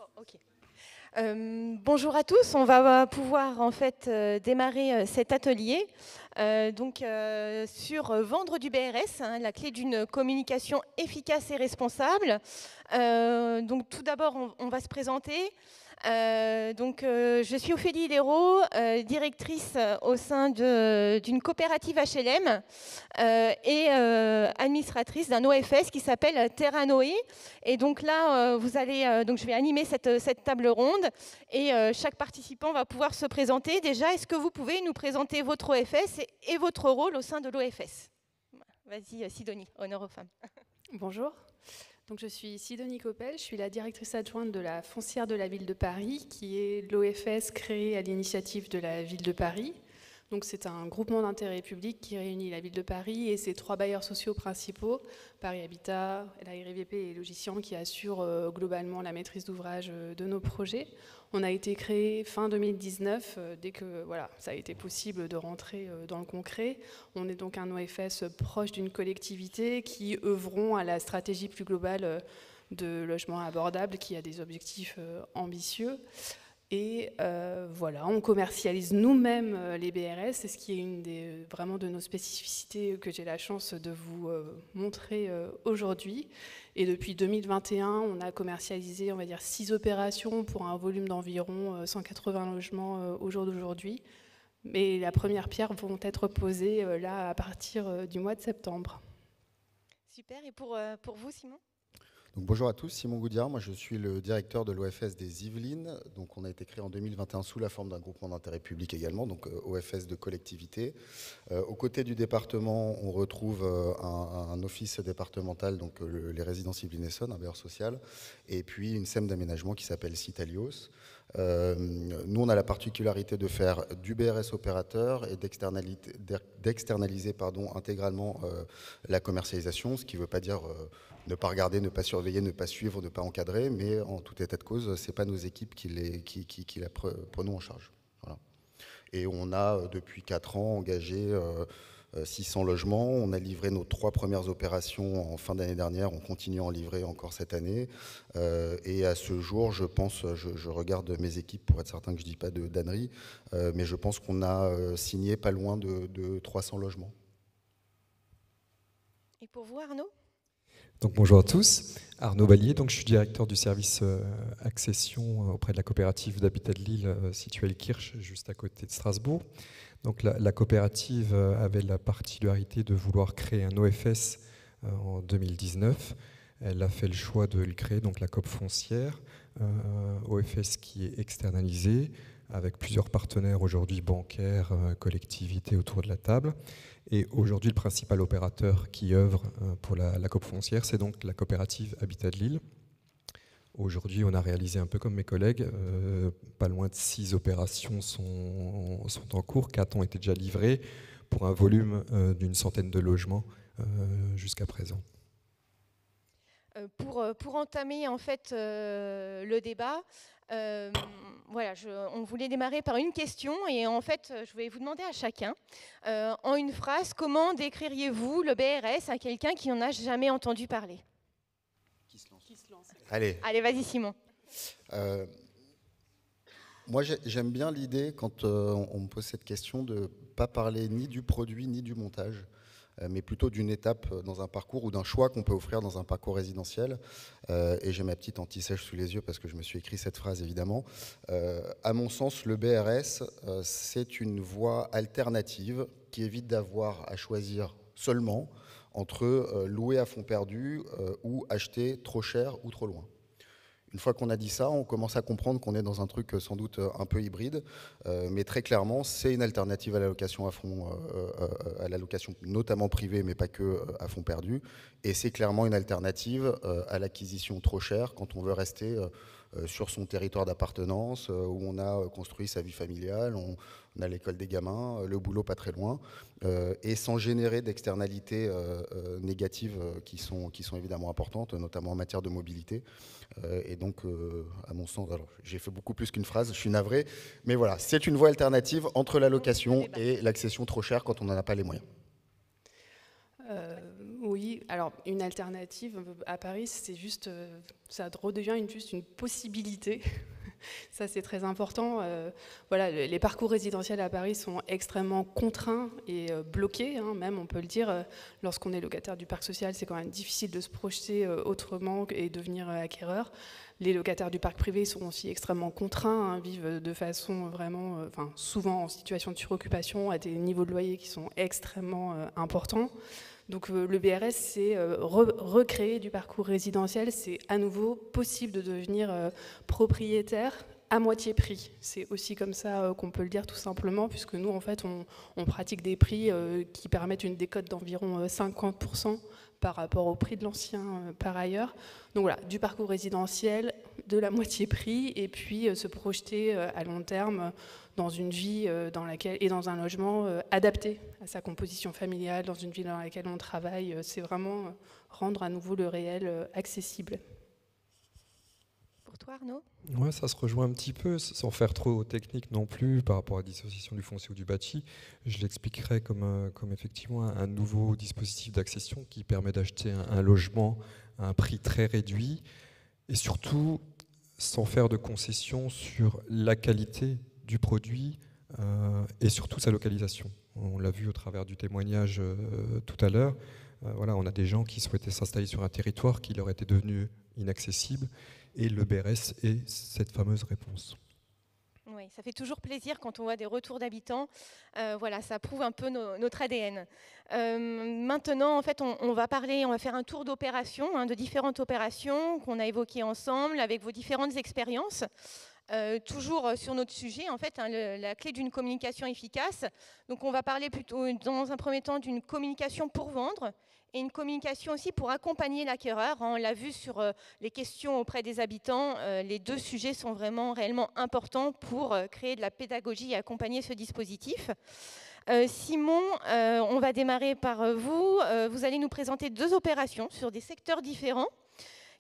D'accord, ok. Bonjour à tous, on va pouvoir en fait démarrer cet atelier sur vendre du BRS, hein, la clé d'une communication efficace et responsable. Donc tout d'abord, on va se présenter. Je suis Ophélie Léraud, directrice au sein d'une coopérative HLM et administratrice d'un OFS qui s'appelle Terra Noé. Et donc là, je vais animer cette table ronde et chaque participant va pouvoir se présenter. Déjà, est-ce que vous pouvez nous présenter votre OFS et votre rôle au sein de l'OFS? Vas-y, Sidonie, honneur aux femmes. Bonjour. Donc, je suis Sidonie Coppel, je suis la directrice adjointe de la foncière de la ville de Paris, qui est l'OFS créé à l'initiative de la ville de Paris. Donc, c'est un groupement d'intérêt public qui réunit la ville de Paris et ses 3 bailleurs sociaux principaux, Paris Habitat, la RIVP et Logician, qui assurent globalement la maîtrise d'ouvrage de nos projets. On a été créé fin 2019, dès que ça a été possible de rentrer dans le concret. On est donc un OFS proche d'une collectivité qui œuvront à la stratégie plus globale de logement abordable, qui a des objectifs ambitieux. Et on commercialise nous-mêmes les BRS, c'est ce qui est vraiment de nos spécificités que j'ai la chance de vous montrer aujourd'hui. Et depuis 2021, on a commercialisé, on va dire, 6 opérations pour un volume d'environ 180 logements au jour d'aujourd'hui. Mais la première pierre vont être posées là à partir du mois de septembre. Super, et pour vous, Simon ? Donc, bonjour à tous, Simon Goudiard, moi je suis le directeur de l'OFS des Yvelines. Donc, on a été créé en 2021 sous la forme d'un groupement d'intérêt public également, donc OFS de collectivité. Aux côtés du département, on retrouve un office départemental, donc les résidences Yvelines Essonnes, un bailleur social, et puis une SEM d'aménagement qui s'appelle Citalios. Nous, on a la particularité de faire du BRS opérateur et d'externaliser intégralement la commercialisation, ce qui ne veut pas dire ne pas regarder, ne pas surveiller, ne pas suivre, ne pas encadrer, mais en tout état de cause, ce n'est pas nos équipes qui la prenons en charge. Voilà. Et on a, depuis 4 ans, engagé 600 logements. On a livré nos 3 premières opérations en fin d'année dernière. On continue à en livrer encore cette année. Et à ce jour, je pense, je regarde mes équipes pour être certain que je ne dis pas de d'ânerie, mais je pense qu'on a signé pas loin de 300 logements. Et pour vous, Arnaud ? Donc, bonjour à tous, Arnaud Ballier, donc je suis directeur du service accession auprès de la coopérative d'Habitat de Lille située à Ilkirch, juste à côté de Strasbourg. Donc la coopérative avait la particularité de vouloir créer un OFS en 2019. Elle a fait le choix de le créer, donc la COP foncière, OFS qui est externalisé, avec plusieurs partenaires aujourd'hui bancaires, collectivités autour de la table. Et aujourd'hui, le principal opérateur qui œuvre pour la COP foncière, c'est donc la coopérative Habitat de Lille. Aujourd'hui, on a réalisé un peu comme mes collègues, pas loin de 6 opérations sont en cours, 4 ont été déjà livrées pour un volume d'une centaine de logements jusqu'à présent. Pour entamer en fait le débat, on voulait démarrer par une question et en fait je vais vous demander à chacun en une phrase comment décririez-vous le BRS à quelqu'un qui n'en a jamais entendu parler? Qui se lance. Allez, vas-y Simon. Moi j'aime bien l'idée quand on me pose cette question de ne pas parler ni du produit ni du montage, mais plutôt d'une étape dans un parcours ou d'un choix qu'on peut offrir dans un parcours résidentiel. Et j'ai ma petite anti-sèche sous les yeux parce que je me suis écrit cette phrase évidemment. À mon sens, le BRS, c'est une voie alternative qui évite d'avoir à choisir seulement entre louer à fond perdu ou acheter trop cher ou trop loin. Une fois qu'on a dit ça, on commence à comprendre qu'on est dans un truc sans doute un peu hybride, mais très clairement, c'est une alternative à la location à fond, à la location notamment privée, mais pas que à fond perdu. Et c'est clairement une alternative à l'acquisition trop chère quand on veut rester sur son territoire d'appartenance, où on a construit sa vie familiale, on a l'école des gamins, le boulot pas très loin, et sans générer d'externalités négatives qui sont évidemment importantes, notamment en matière de mobilité. Et donc, à mon sens, alors j'ai fait beaucoup plus qu'une phrase, je suis navré, mais voilà, c'est une voie alternative entre la location et l'accession trop chère quand on n'en a pas les moyens. Oui, alors une alternative à Paris, c'est juste, ça redevient juste une possibilité. Ça, c'est très important. Voilà, les parcours résidentiels à Paris sont extrêmement contraints et bloqués, hein, même on peut le dire. Lorsqu'on est locataire du parc social, c'est quand même difficile de se projeter autrement et devenir acquéreur. Les locataires du parc privé sont aussi extrêmement contraints, hein, vivent de façon vraiment, souvent en situation de suroccupation, à des niveaux de loyer qui sont extrêmement importants. Donc le BRS, c'est recréer du parcours résidentiel. C'est à nouveau possible de devenir propriétaire à moitié prix. C'est aussi comme ça qu'on peut le dire tout simplement, puisque nous, en fait, on pratique des prix qui permettent une décote d'environ 50% par rapport au prix de l'ancien par ailleurs. Donc voilà, du parcours résidentiel, de la moitié prix, et puis se projeter à long terme dans une vie dans laquelle, et dans un logement adapté à sa composition familiale, dans une ville dans laquelle on travaille. C'est vraiment rendre à nouveau le réel accessible. Pour toi, Arnaud ? Ouais, ça se rejoint un petit peu, sans faire trop technique non plus par rapport à la dissociation du foncier ou du bâti. Je l'expliquerai comme effectivement un nouveau dispositif d'accession qui permet d'acheter un logement à un prix très réduit et surtout sans faire de concessions sur la qualité du produit et surtout sa localisation. On l'a vu au travers du témoignage tout à l'heure. Voilà, on a des gens qui souhaitaient s'installer sur un territoire qui leur était devenu inaccessible. Et le BRS est cette fameuse réponse. Oui, ça fait toujours plaisir quand on voit des retours d'habitants. Voilà, ça prouve un peu notre ADN. Maintenant, en fait, on va faire un tour d'opérations, hein, de différentes opérations qu'on a évoquées ensemble avec vos différentes expériences. Toujours sur notre sujet, en fait, hein, la clé d'une communication efficace. Donc, on va parler plutôt, dans un premier temps, d'une communication pour vendre et une communication aussi pour accompagner l'acquéreur. On l'a vu sur les questions auprès des habitants, les deux sujets sont vraiment réellement importants pour créer de la pédagogie et accompagner ce dispositif. Simon, on va démarrer par vous. Vous allez nous présenter 2 opérations sur des secteurs différents.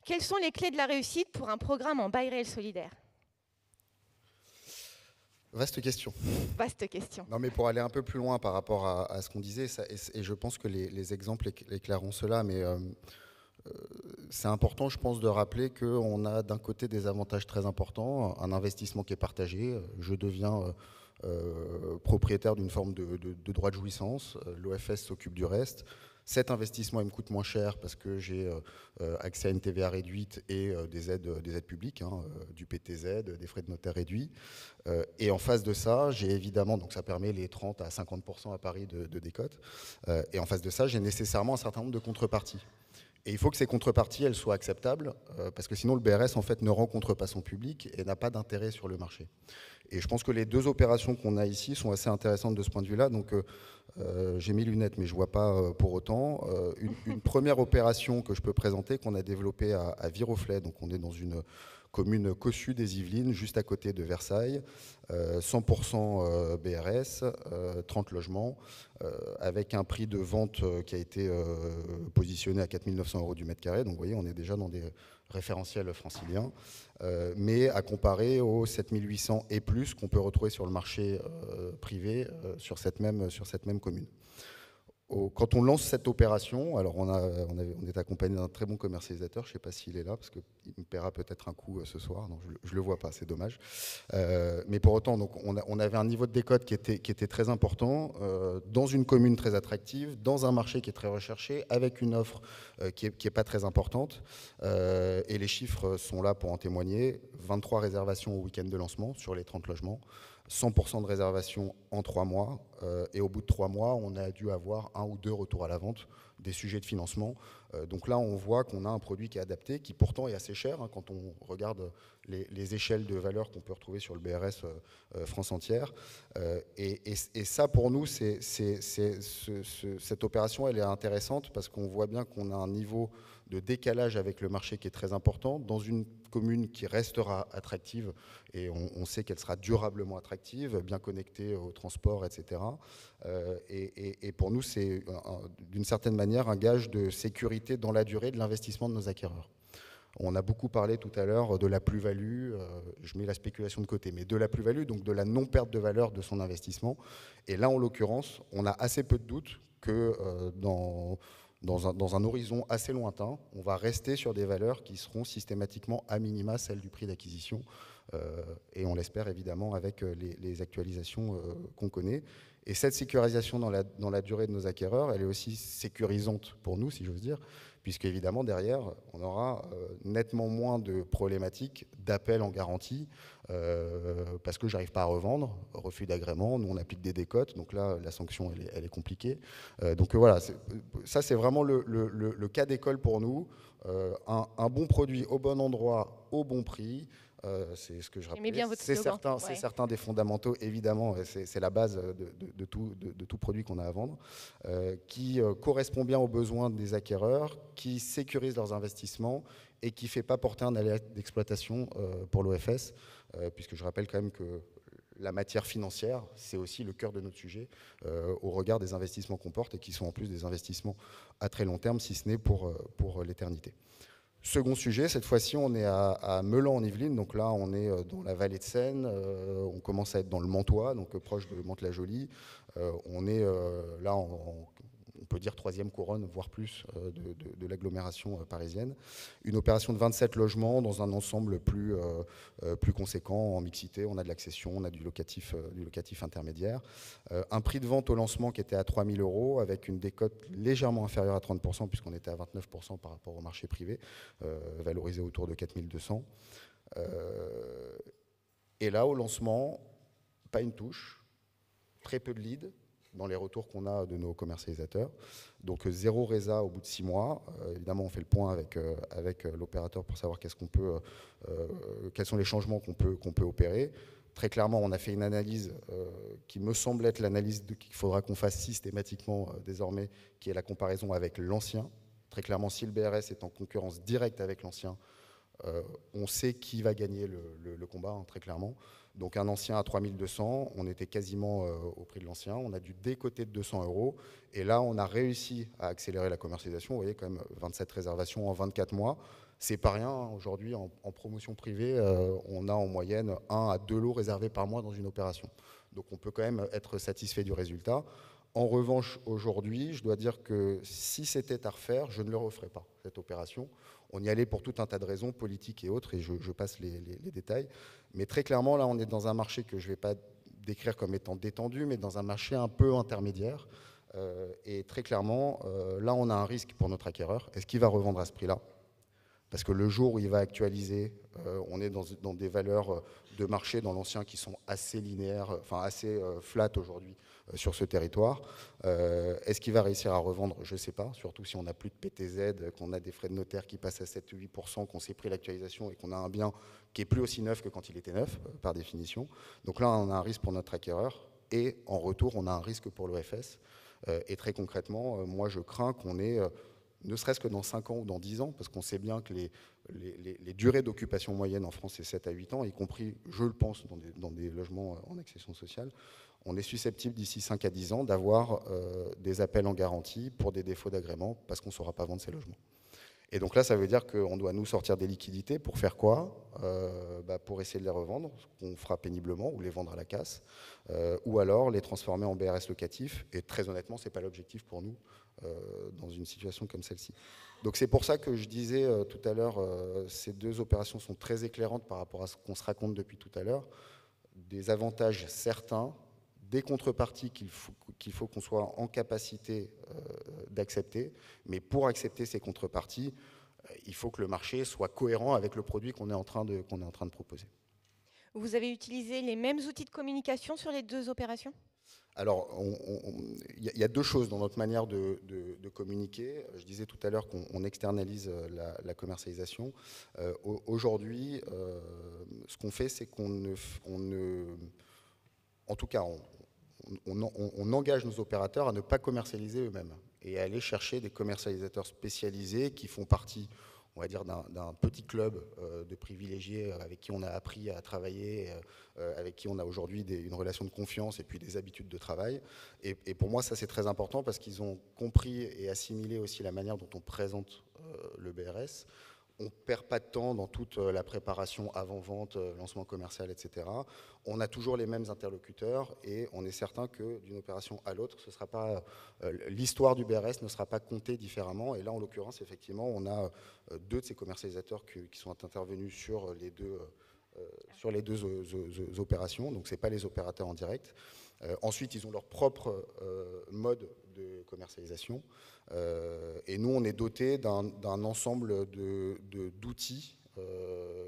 Quelles sont les clés de la réussite pour un programme en bail réel solidaire ? Vaste question. Vaste question. Non, mais pour aller un peu plus loin par rapport à ce qu'on disait, ça, et je pense que les exemples éclaireront cela, mais c'est important, je pense, de rappeler qu'on a d'un côté des avantages très importants, un investissement qui est partagé, je deviens propriétaire d'une forme de droit de jouissance, l'OFS s'occupe du reste. Cet investissement, il me coûte moins cher parce que j'ai accès à une TVA réduite et des aides publiques, hein, du PTZ, des frais de notaire réduits. Et en face de ça, j'ai évidemment, donc ça permet les 30 à 50% à Paris de décote. Et en face de ça, j'ai nécessairement un certain nombre de contreparties. Et il faut que ces contreparties, elles soient acceptables, parce que sinon le BRS en fait ne rencontre pas son public et n'a pas d'intérêt sur le marché. Et je pense que les 2 opérations qu'on a ici sont assez intéressantes de ce point de vue-là. Donc j'ai mes lunettes, mais je ne vois pas pour autant. Une première opération que je peux présenter, qu'on a développée à Viroflay, donc on est dans une commune Cossu des Yvelines, juste à côté de Versailles, 100% BRS, 30 logements, avec un prix de vente qui a été positionné à 4 900 € du mètre carré. Donc vous voyez, on est déjà dans des référentiels franciliens, mais à comparer aux 7 800 et plus qu'on peut retrouver sur le marché privé sur cette même commune. Quand on lance cette opération, alors on est accompagné d'un très bon commercialisateur, je ne sais pas s'il est là, parce qu'il me paiera peut-être un coup ce soir, non, je ne le vois pas, c'est dommage. Mais pour autant, donc, on avait un niveau de décote qui était très important, dans une commune très attractive, dans un marché qui est très recherché, avec une offre qui est pas très importante, et les chiffres sont là pour en témoigner. 23 réservations au week-end de lancement sur les 30 logements, 100% de réservation en 3 mois, et au bout de 3 mois, on a dû avoir 1 ou 2 retours à la vente, des sujets de financement. Donc là, on voit qu'on a un produit qui est adapté, qui pourtant est assez cher, hein, quand on regarde les échelles de valeur qu'on peut retrouver sur le BRS France entière. Et ça, pour nous, cette opération, elle est intéressante parce qu'on voit bien qu'on a un niveau de décalage avec le marché qui est très important, dans une commune qui restera attractive, et on sait qu'elle sera durablement attractive, bien connectée au transport, etc. Et pour nous, c'est d'une certaine manière un gage de sécurité dans la durée de l'investissement de nos acquéreurs. On a beaucoup parlé tout à l'heure de la plus-value, je mets la spéculation de côté, mais de la plus-value, donc de la non-perte de valeur de son investissement. Et là, en l'occurrence, on a assez peu de doutes que dans dans un horizon assez lointain, on va rester sur des valeurs qui seront systématiquement à minima celles du prix d'acquisition, et on l'espère évidemment avec les actualisations qu'on connaît. Et cette sécurisation dans la durée de nos acquéreurs, elle est aussi sécurisante pour nous, si j'ose dire, puisque évidemment derrière, on aura nettement moins de problématiques d'appel en garantie, parce que j'arrive pas à revendre, refus d'agrément, nous on applique des décotes, donc là la sanction elle est compliquée. Donc voilà, ça c'est vraiment le cas d'école pour nous, un bon produit au bon endroit, au bon prix. C'est ce que je rappelle. C'est certain des fondamentaux, évidemment, c'est la base de tout produit qu'on a à vendre, qui correspond bien aux besoins des acquéreurs, qui sécurise leurs investissements et qui ne fait pas porter un aléa d'exploitation pour l'OFS, puisque je rappelle quand même que la matière financière, c'est aussi le cœur de notre sujet, au regard des investissements qu'on porte et qui sont en plus des investissements à très long terme, si ce n'est pour l'éternité. Second sujet, cette fois-ci on est à Meulan en Yvelines, donc là on est dans la vallée de Seine, on commence à être dans le Mantois, donc proche de Mantes-la-Jolie. On est là, on peut dire troisième couronne, voire plus, de l'agglomération parisienne. Une opération de 27 logements dans un ensemble plus conséquent en mixité. On a de l'accession, on a du locatif intermédiaire. Un prix de vente au lancement qui était à 3 000 € avec une décote légèrement inférieure à 30%, puisqu'on était à 29% par rapport au marché privé, valorisé autour de 4 200. Et là, au lancement, pas une touche, très peu de leads dans les retours qu'on a de nos commercialisateurs. Donc 0 résa au bout de 6 mois. Évidemment, on fait le point avec l'opérateur pour savoir quels sont les changements qu'on peut opérer. Très clairement, on a fait une analyse qui me semble être l'analyse qu'il faudra qu'on fasse systématiquement désormais, qui est la comparaison avec l'ancien. Très clairement, si le BRS est en concurrence directe avec l'ancien, on sait qui va gagner le combat, hein, très clairement. Donc un ancien à 3 200, on était quasiment au prix de l'ancien, on a dû décoter de 200 €, et là on a réussi à accélérer la commercialisation. Vous voyez, quand même 27 réservations en 24 mois, c'est pas rien, hein. Aujourd'hui en promotion privée, on a en moyenne 1 à 2 lots réservés par mois dans une opération. Donc on peut quand même être satisfait du résultat. En revanche, aujourd'hui, je dois dire que si c'était à refaire, je ne le referais pas, cette opération. On y allait pour tout un tas de raisons, politiques et autres, et je passe les détails. Mais très clairement, là, on est dans un marché que je ne vais pas décrire comme étant détendu, mais dans un marché un peu intermédiaire. Et très clairement, là, on a un risque pour notre acquéreur. Est-ce qu'il va revendre à ce prix-là ? Parce que le jour où il va actualiser, on est dans des valeurs de marché dans l'ancien qui sont assez linéaires, enfin assez flat aujourd'hui sur ce territoire. Est-ce qu'il va réussir à revendre ? Je ne sais pas, surtout si on n'a plus de PTZ, qu'on a des frais de notaire qui passent à 7-8%, qu'on s'est pris l'actualisation et qu'on a un bien qui est plus aussi neuf que quand il était neuf, par définition. Donc là, on a un risque pour notre acquéreur et en retour, on a un risque pour l'OFS. Et très concrètement, moi je crains qu'on ait... ne serait-ce que dans 5 ans ou dans 10 ans, parce qu'on sait bien que les durées d'occupation moyenne en France, c'est 7 à 8 ans, y compris, je le pense, dans des logements en accession sociale. On est susceptible, d'ici 5 à 10 ans, d'avoir des appels en garantie pour des défauts d'agrément, parce qu'on ne saura pas vendre ces logements. Et donc là, ça veut dire qu'on doit nous sortir des liquidités pour faire quoi ? Pour essayer de les revendre, ce qu'on fera péniblement, ou les vendre à la casse, ou alors les transformer en BRS locatif. Et très honnêtement, ce n'est pas l'objectif pour nous dans une situation comme celle-ci. Donc c'est pour ça que je disais tout à l'heure, ces deux opérations sont très éclairantes par rapport à ce qu'on se raconte depuis tout à l'heure. Des avantages certains, des contreparties qu'il faut qu'on soit en capacité d'accepter, mais pour accepter ces contreparties, il faut que le marché soit cohérent avec le produit qu'on est en train de proposer. Vous avez utilisé les mêmes outils de communication sur les deux opérations ? Alors, il y a deux choses dans notre manière de communiquer. Je disais tout à l'heure qu'on externalise la commercialisation. Aujourd'hui, ce qu'on fait, c'est en tout cas, on engage nos opérateurs à ne pas commercialiser eux-mêmes et à aller chercher des commercialisateurs spécialisés qui font partie, on va dire, d'un petit club de privilégiés avec qui on a appris à travailler, avec qui on a aujourd'hui une relation de confiance et puis des habitudes de travail. Et pour moi, ça c'est très important parce qu'ils ont compris et assimilé aussi la manière dont on présente le BRS. on ne perd pas de temps dans toute la préparation avant-vente, lancement commercial, etc. On a toujours les mêmes interlocuteurs et on est certain que d'une opération à l'autre, ce sera pas l'histoire du BRS ne sera pas comptée différemment. Et là, en l'occurrence, effectivement, on a 2 de ces commercialisateurs qui sont intervenus sur les deux opérations. Donc, ce n'est pas les opérateurs en direct. Ensuite, ils ont leur propre mode de commercialisation. Et nous, on est doté d'un ensemble d'outils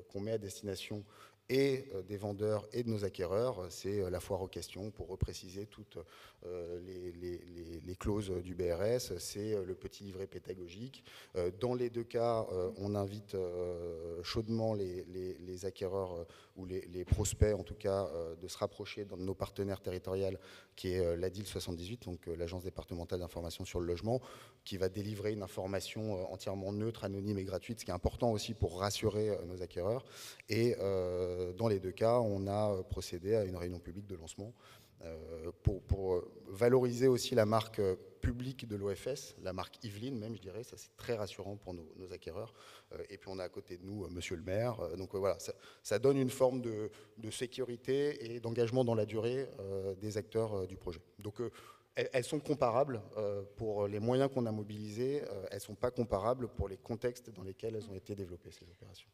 qu'on met à destination et des vendeurs et de nos acquéreurs. C'est la foire aux questions pour repréciser toutes les clauses du BRS. C'est le petit livret pédagogique. Dans les 2 cas, on invite chaudement les acquéreurs ou les prospects, en tout cas, de se rapprocher de nos partenaires territoriaux, qui est l'ADIL 78, donc l'Agence départementale d'information sur le logement, qui va délivrer une information entièrement neutre, anonyme et gratuite, ce qui est important aussi pour rassurer nos acquéreurs. Et dans les 2 cas, on a procédé à une réunion publique de lancement pour valoriser aussi la marque publique de l'OFS, la marque Yveline même, je dirais. Ça, c'est très rassurant pour nos acquéreurs. Et puis, on a à côté de nous Monsieur le maire. Donc, voilà, ça donne une forme de sécurité et d'engagement dans la durée des acteurs du projet. Donc, elles sont comparables pour les moyens qu'on a mobilisés. Elles ne sont pas comparables pour les contextes dans lesquels elles ont été développées, ces opérations.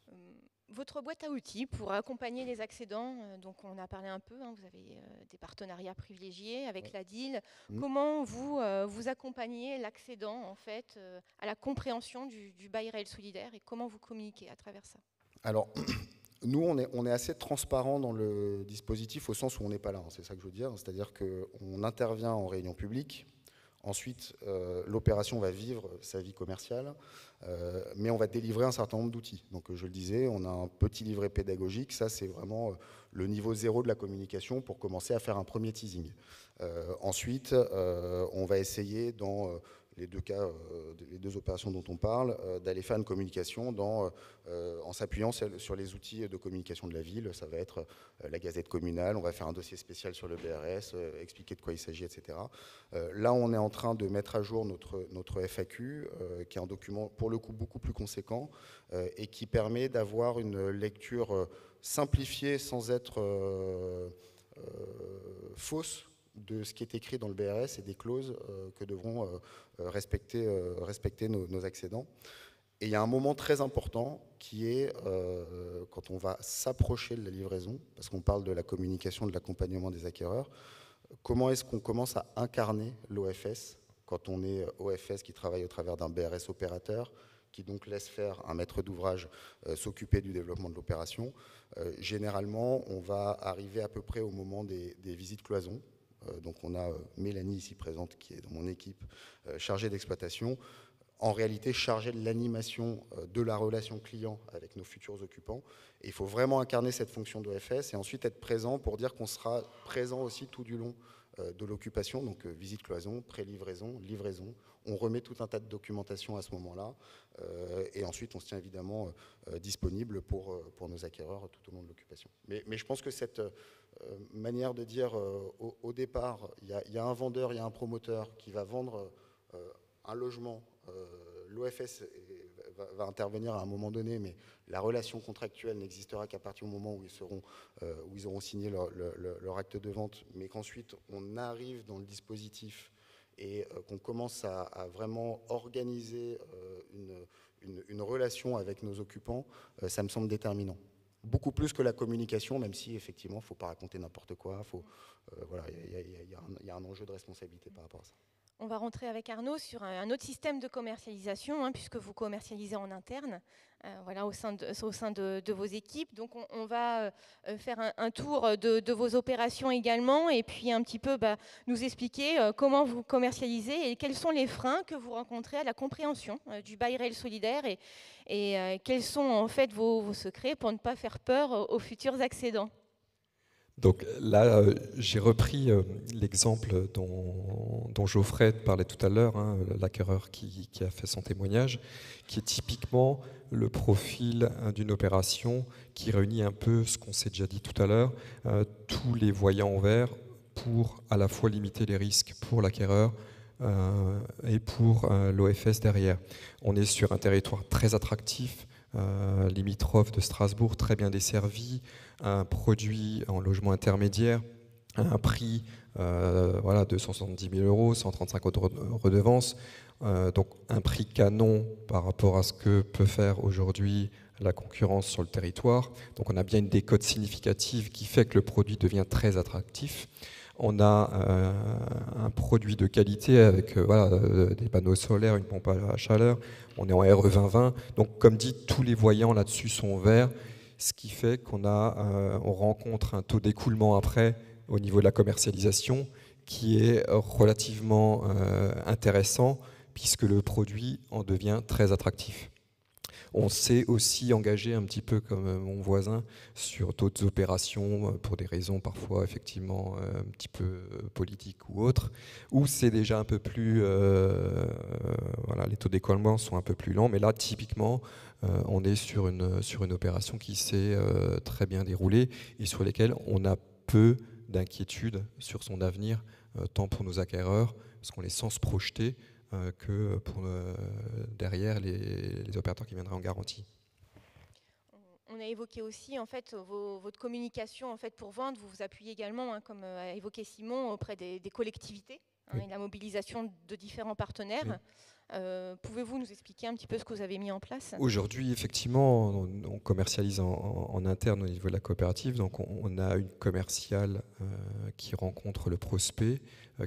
Votre boîte à outils pour accompagner les accédants, donc on a parlé un peu, vous avez des partenariats privilégiés avec l'ADIL. Comment vous accompagnez l'accédant en fait, à la compréhension du bail réel solidaire et comment vous communiquez à travers ça? Alors, nous, on est assez transparent dans le dispositif au sens où on n'est pas là, c'est ça que je veux dire. C'est-à-dire qu'on intervient en réunion publique. Ensuite, l'opération va vivre sa vie commerciale, mais on va délivrer un certain nombre d'outils. Donc, je le disais, on a un petit livret pédagogique. Ça, c'est vraiment le niveau 0 de la communication pour commencer à faire un premier teasing. Ensuite, on va essayer dans les 2 cas, les 2 opérations dont on parle, d'aller faire une communication en s'appuyant sur les outils de communication de la ville. Ça va être la gazette communale, on va faire un dossier spécial sur le BRS, expliquer de quoi il s'agit, etc. Là, on est en train de mettre à jour notre FAQ, qui est un document, pour le coup, beaucoup plus conséquent, et qui permet d'avoir une lecture simplifiée sans être fausse de ce qui est écrit dans le BRS et des clauses que devront respecter nos accédants. Et il y a un moment très important qui est quand on va s'approcher de la livraison, parce qu'on parle de la communication, de l'accompagnement des acquéreurs, comment est-ce qu'on commence à incarner l'OFS quand on est OFS qui travaille au travers d'un BRS opérateur, qui donc laisse faire un maître d'ouvrage s'occuper du développement de l'opération. Généralement, on va arriver à peu près au moment des visites cloisons. Donc on a Mélanie ici présente qui est dans mon équipe chargée d'exploitation, en réalité chargée de l'animation de la relation client avec nos futurs occupants. Et il faut vraiment incarner cette fonction d'OFS et ensuite être présent pour dire qu'on sera présent aussi tout du long de l'occupation, donc visite cloison, pré-livraison, livraison. On remet tout un tas de documentation à ce moment-là et ensuite on se tient évidemment disponible pour nos acquéreurs tout au long de l'occupation. Mais je pense que cette manière de dire au départ, il y a un vendeur, il y a un promoteur qui va vendre un logement, l'OFS va intervenir à un moment donné, mais la relation contractuelle n'existera qu'à partir du moment où ils auront signé leur acte de vente, mais qu'ensuite on arrive dans le dispositif et qu'on commence à vraiment organiser une relation avec nos occupants, ça me semble déterminant. Beaucoup plus que la communication, même si effectivement il ne faut pas raconter n'importe quoi, voilà, il y a un enjeu de responsabilité par rapport à ça. On va rentrer avec Arnaud sur un autre système de commercialisation, puisque vous commercialisez en interne, voilà, au sein de vos équipes. Donc on va faire un tour de vos opérations également, et puis un petit peu nous expliquer comment vous commercialisez et quels sont les freins que vous rencontrez à la compréhension du bail réel solidaire et quels sont en fait vos secrets pour ne pas faire peur aux futurs accédants. Donc là, j'ai repris l'exemple dont Geoffrey parlait tout à l'heure, l'acquéreur qui a fait son témoignage, qui est typiquement le profil d'une opération qui réunit un peu ce qu'on s'est déjà dit tout à l'heure, tous les voyants en vert pour à la fois limiter les risques pour l'acquéreur et pour l'OFS derrière. On est sur un territoire très attractif, limitrophe de Strasbourg, très bien desservi, un produit en logement intermédiaire, un prix voilà, de 170 000 €, 135 € de redevance, donc un prix canon par rapport à ce que peut faire aujourd'hui la concurrence sur le territoire. Donc on a bien une décote significative qui fait que le produit devient très attractif. On a un produit de qualité avec voilà, des panneaux solaires, une pompe à chaleur. On est en RE 2020. Donc comme dit, tous les voyants là-dessus sont verts, ce qui fait on rencontre un taux d'écoulement après au niveau de la commercialisation qui est relativement intéressant puisque le produit en devient très attractif. On s'est aussi engagé un petit peu comme mon voisin sur d'autres opérations pour des raisons parfois effectivement un petit peu politiques ou autres, où c'est déjà un peu plus... voilà, les taux d'écoulement sont un peu plus lents, mais là typiquement on est sur une opération qui s'est très bien déroulée et sur lesquelles on a peu d'inquiétude sur son avenir, tant pour nos acquéreurs, parce qu'on les sent se projeter, que pour derrière les opérateurs qui viendraient en garantie. On a évoqué aussi en fait votre communication en fait pour vendre. Vous vous appuyez également, hein, comme a évoqué Simon, auprès des collectivités, hein, Oui. et la mobilisation de différents partenaires. Oui. Pouvez-vous nous expliquer un petit peu ce que vous avez mis en place ? Aujourd'hui, effectivement, on commercialise en interne au niveau de la coopérative. Donc, on a une commerciale qui rencontre le prospect,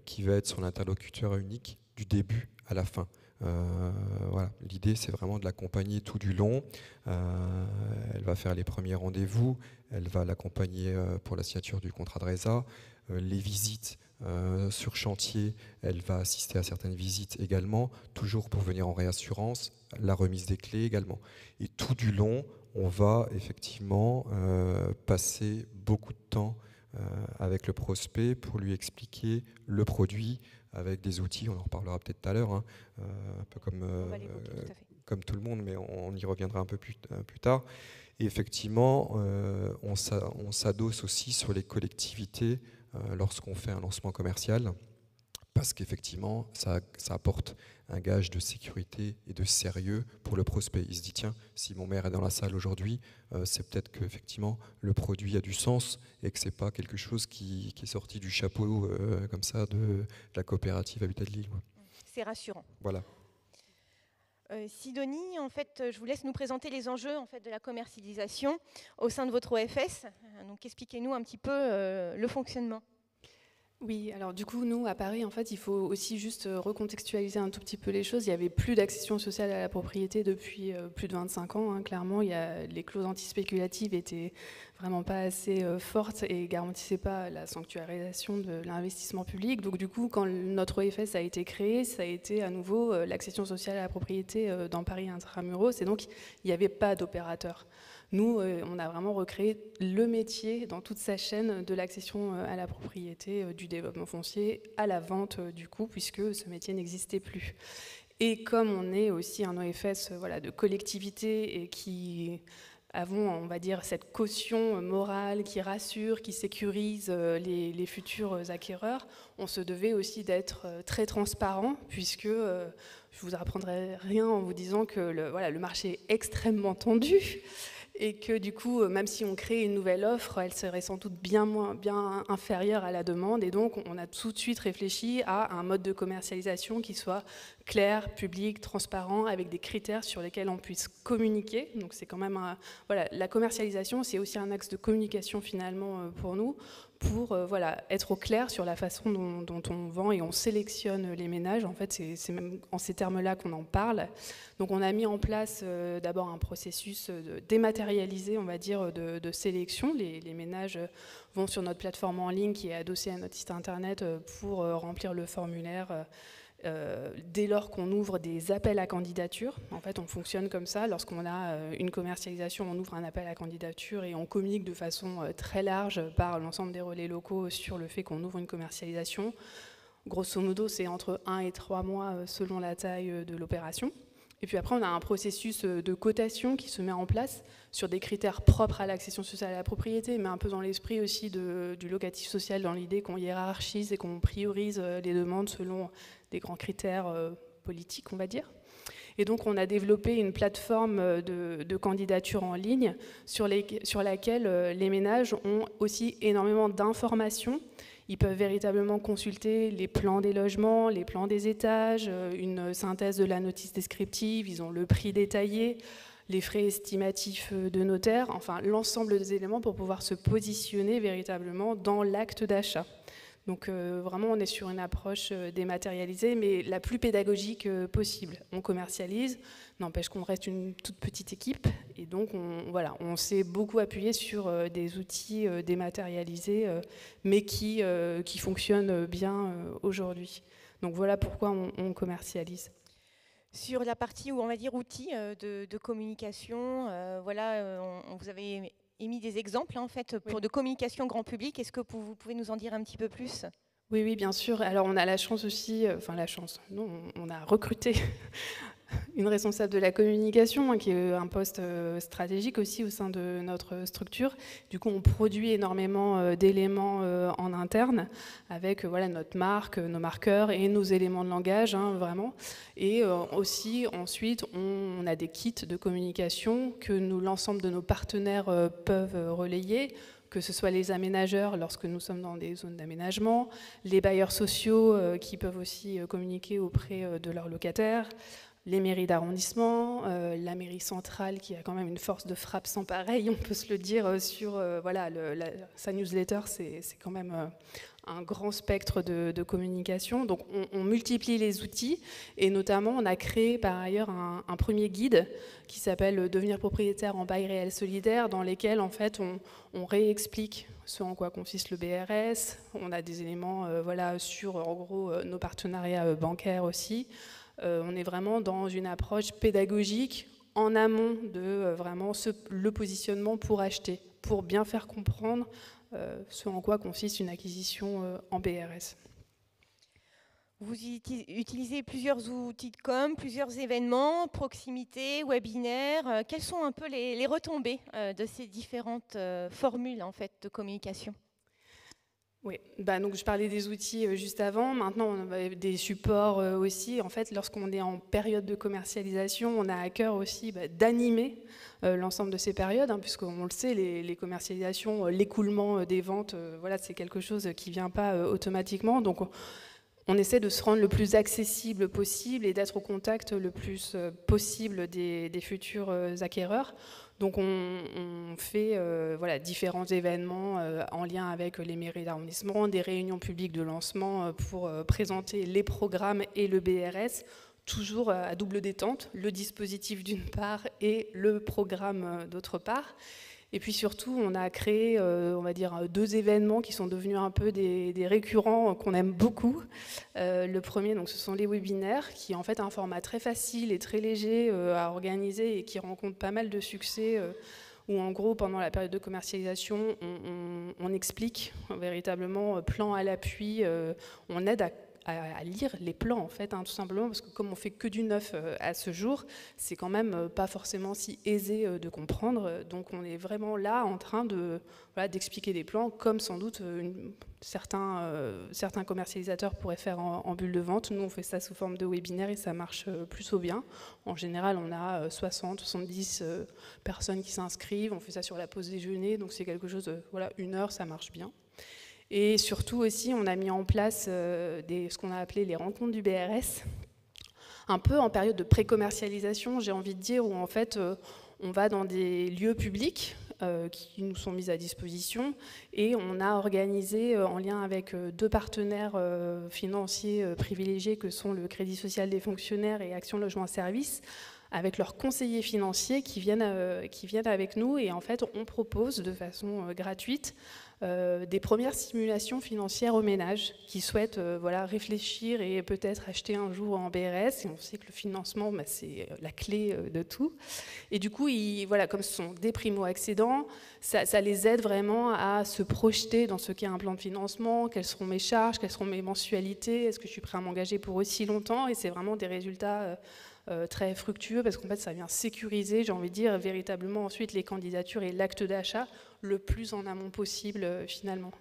qui va être son interlocuteur unique du début à la fin. Voilà. L'idée, c'est vraiment de l'accompagner tout du long. Elle va faire les premiers rendez-vous, elle va l'accompagner pour la signature du contrat de résa, les visites sur chantier, elle va assister à certaines visites également, toujours pour venir en réassurance, la remise des clés également. Et tout du long, on va effectivement passer beaucoup de temps avec le prospect pour lui expliquer le produit avec des outils, on en reparlera peut-être tout à l'heure, hein, un peu comme tout le monde, mais on y reviendra un peu plus tard. Et effectivement, on s'adosse aussi sur les collectivités lorsqu'on fait un lancement commercial, parce qu'effectivement, ça apporte un gage de sécurité et de sérieux pour le prospect. Il se dit, tiens, si mon maire est dans la salle aujourd'hui, c'est peut-être qu'effectivement, le produit a du sens et que ce n'est pas quelque chose qui est sorti du chapeau comme ça de la coopérative Habitat de Lille. Ouais. C'est rassurant. Voilà. Sidonie, en fait, je vous laisse nous présenter les enjeux en fait, de la commercialisation au sein de votre OFS. Donc, expliquez-nous un petit peu le fonctionnement. Oui, alors du coup, nous, à Paris, en fait, il faut aussi juste recontextualiser un tout petit peu les choses. Il n'y avait plus d'accession sociale à la propriété depuis plus de 25 ans, hein, clairement. Les clauses antispéculatives étaient vraiment pas assez fortes et garantissaient pas la sanctuarisation de l'investissement public. Donc du coup, quand notre OFS a été créé, ça a été à nouveau l'accession sociale à la propriété dans Paris intramuros, et donc il n'y avait pas d'opérateur. Nous, on a vraiment recréé le métier dans toute sa chaîne de l'accession à la propriété, du développement foncier à la vente du coup, puisque ce métier n'existait plus. Et comme on est aussi un OFS voilà, de collectivité et qui avons, on va dire, cette caution morale qui rassure, qui sécurise les futurs acquéreurs, on se devait aussi d'être très transparent, puisque je vous apprendrai rien en vous disant que le marché est extrêmement tendu. Et que du coup, même si on crée une nouvelle offre, elle serait sans doute bien inférieure à la demande. Et donc, on a tout de suite réfléchi à un mode de commercialisation qui soit clair, public, transparent, avec des critères sur lesquels on puisse communiquer. Donc, c'est quand même voilà, la commercialisation, c'est aussi un axe de communication finalement pour nous, pour voilà, être au clair sur la façon dont on vend et on sélectionne les ménages. En fait, c'est même en ces termes-là qu'on en parle. Donc on a mis en place d'abord un processus dématérialisé, on va dire, de sélection. Les ménages vont sur notre plateforme en ligne qui est adossée à notre site internet pour remplir le formulaire. Dès lors qu'on ouvre des appels à candidature, en fait on fonctionne comme ça, lorsqu'on a une commercialisation, on ouvre un appel à candidature et on communique de façon très large par l'ensemble des relais locaux sur le fait qu'on ouvre une commercialisation. Grosso modo, c'est entre 1 et 3 mois selon la taille de l'opération. Et puis après, on a un processus de cotation qui se met en place sur des critères propres à l'accession sociale à la propriété, mais un peu dans l'esprit aussi du locatif social, dans l'idée qu'on hiérarchise et qu'on priorise les demandes selon des grands critères politiques, on va dire. Et donc on a développé une plateforme de candidature en ligne sur laquelle les ménages ont aussi énormément d'informations. Ils peuvent véritablement consulter les plans des logements, les plans des étages, une synthèse de la notice descriptive, ils ont le prix détaillé, les frais estimatifs de notaire, enfin l'ensemble des éléments pour pouvoir se positionner véritablement dans l'acte d'achat. Donc vraiment on est sur une approche dématérialisée mais la plus pédagogique possible. On commercialise, n'empêche qu'on reste une toute petite équipe et donc on s'est beaucoup appuyé sur des outils dématérialisés mais qui fonctionnent bien aujourd'hui. Donc voilà pourquoi on commercialise. Sur la partie où on va dire outils de communication, vous avez émis des exemples en fait de communication grand public. Est-ce que vous pouvez nous en dire un petit peu plus ? Oui, bien sûr. Alors on a la chance aussi, on a recruté une responsable de la communication, qui est un poste stratégique aussi au sein de notre structure. Du coup, on produit énormément d'éléments en interne avec notre marque, nos marqueurs et nos éléments de langage, vraiment. Et aussi, ensuite, on a des kits de communication que l'ensemble de nos partenaires peuvent relayer, que ce soit les aménageurs lorsque nous sommes dans des zones d'aménagement, les bailleurs sociaux qui peuvent aussi communiquer auprès de leurs locataires, les mairies d'arrondissement, la mairie centrale qui a quand même une force de frappe sans pareil, on peut se le dire sur sa newsletter, c'est quand même un grand spectre de communication. Donc on multiplie les outils et notamment on a créé par ailleurs un premier guide qui s'appelle « Devenir propriétaire en bail réel solidaire » dans lesquels en fait on réexplique ce en quoi consiste le BRS. On a des éléments sur en gros nos partenariats bancaires aussi. On est vraiment dans une approche pédagogique en amont de vraiment le positionnement pour acheter, pour bien faire comprendre ce en quoi consiste une acquisition en BRS. Vous utilisez plusieurs outils de com, plusieurs événements, proximité, webinaire. Quelles sont un peu les retombées de ces différentes formules en fait, de communication ? Oui, donc je parlais des outils juste avant. Maintenant, on a des supports aussi. En fait, lorsqu'on est en période de commercialisation, on a à cœur aussi d'animer l'ensemble de ces périodes, puisqu'on le sait, les commercialisations, l'écoulement des ventes, c'est quelque chose qui ne vient pas automatiquement. Donc, on essaie de se rendre le plus accessible possible et d'être au contact le plus possible des futurs acquéreurs. Donc on fait différents événements en lien avec les mairies d'arrondissement, des réunions publiques de lancement pour présenter les programmes et le BRS, toujours à double détente, le dispositif d'une part et le programme d'autre part. Et puis surtout, on a créé, 2 événements qui sont devenus un peu des récurrents qu'on aime beaucoup. Le premier, donc, ce sont les webinaires, qui est en fait un format très facile et très léger à organiser et qui rencontre pas mal de succès. Où en gros, pendant la période de commercialisation, on explique véritablement, plan à l'appui, on aide à lire les plans en fait, tout simplement, parce que comme on fait que du neuf à ce jour, c'est quand même pas forcément si aisé de comprendre. Donc on est vraiment là en train d'expliquer des plans, comme sans doute certains commercialisateurs pourraient faire en bulle de vente. Nous on fait ça sous forme de webinaire et ça marche plutôt bien. En général on a 60-70 personnes qui s'inscrivent, on fait ça sur la pause déjeuner, donc c'est quelque chose de 1 heure, ça marche bien. Et surtout aussi, on a mis en place ce qu'on a appelé les rencontres du BRS, un peu en période de pré-commercialisation, j'ai envie de dire, où en fait, on va dans des lieux publics qui nous sont mis à disposition et on a organisé, en lien avec 2 partenaires financiers privilégiés que sont le Crédit Social des Fonctionnaires et Action Logement Service, avec leurs conseillers financiers qui viennent avec nous et en fait, on propose de façon gratuite des premières simulations financières aux ménages qui souhaitent réfléchir et peut-être acheter un jour en BRS. Et on sait que le financement, c'est la clé de tout. Et du coup, comme ce sont des primo-accédants, ça les aide vraiment à se projeter dans ce qu'est un plan de financement, quelles seront mes charges, quelles seront mes mensualités, est-ce que je suis prêt à m'engager pour aussi longtemps. Et c'est vraiment des résultats très fructueux parce qu'en fait, ça vient sécuriser, j'ai envie de dire, véritablement ensuite les candidatures et l'acte d'achat le plus en amont possible finalement.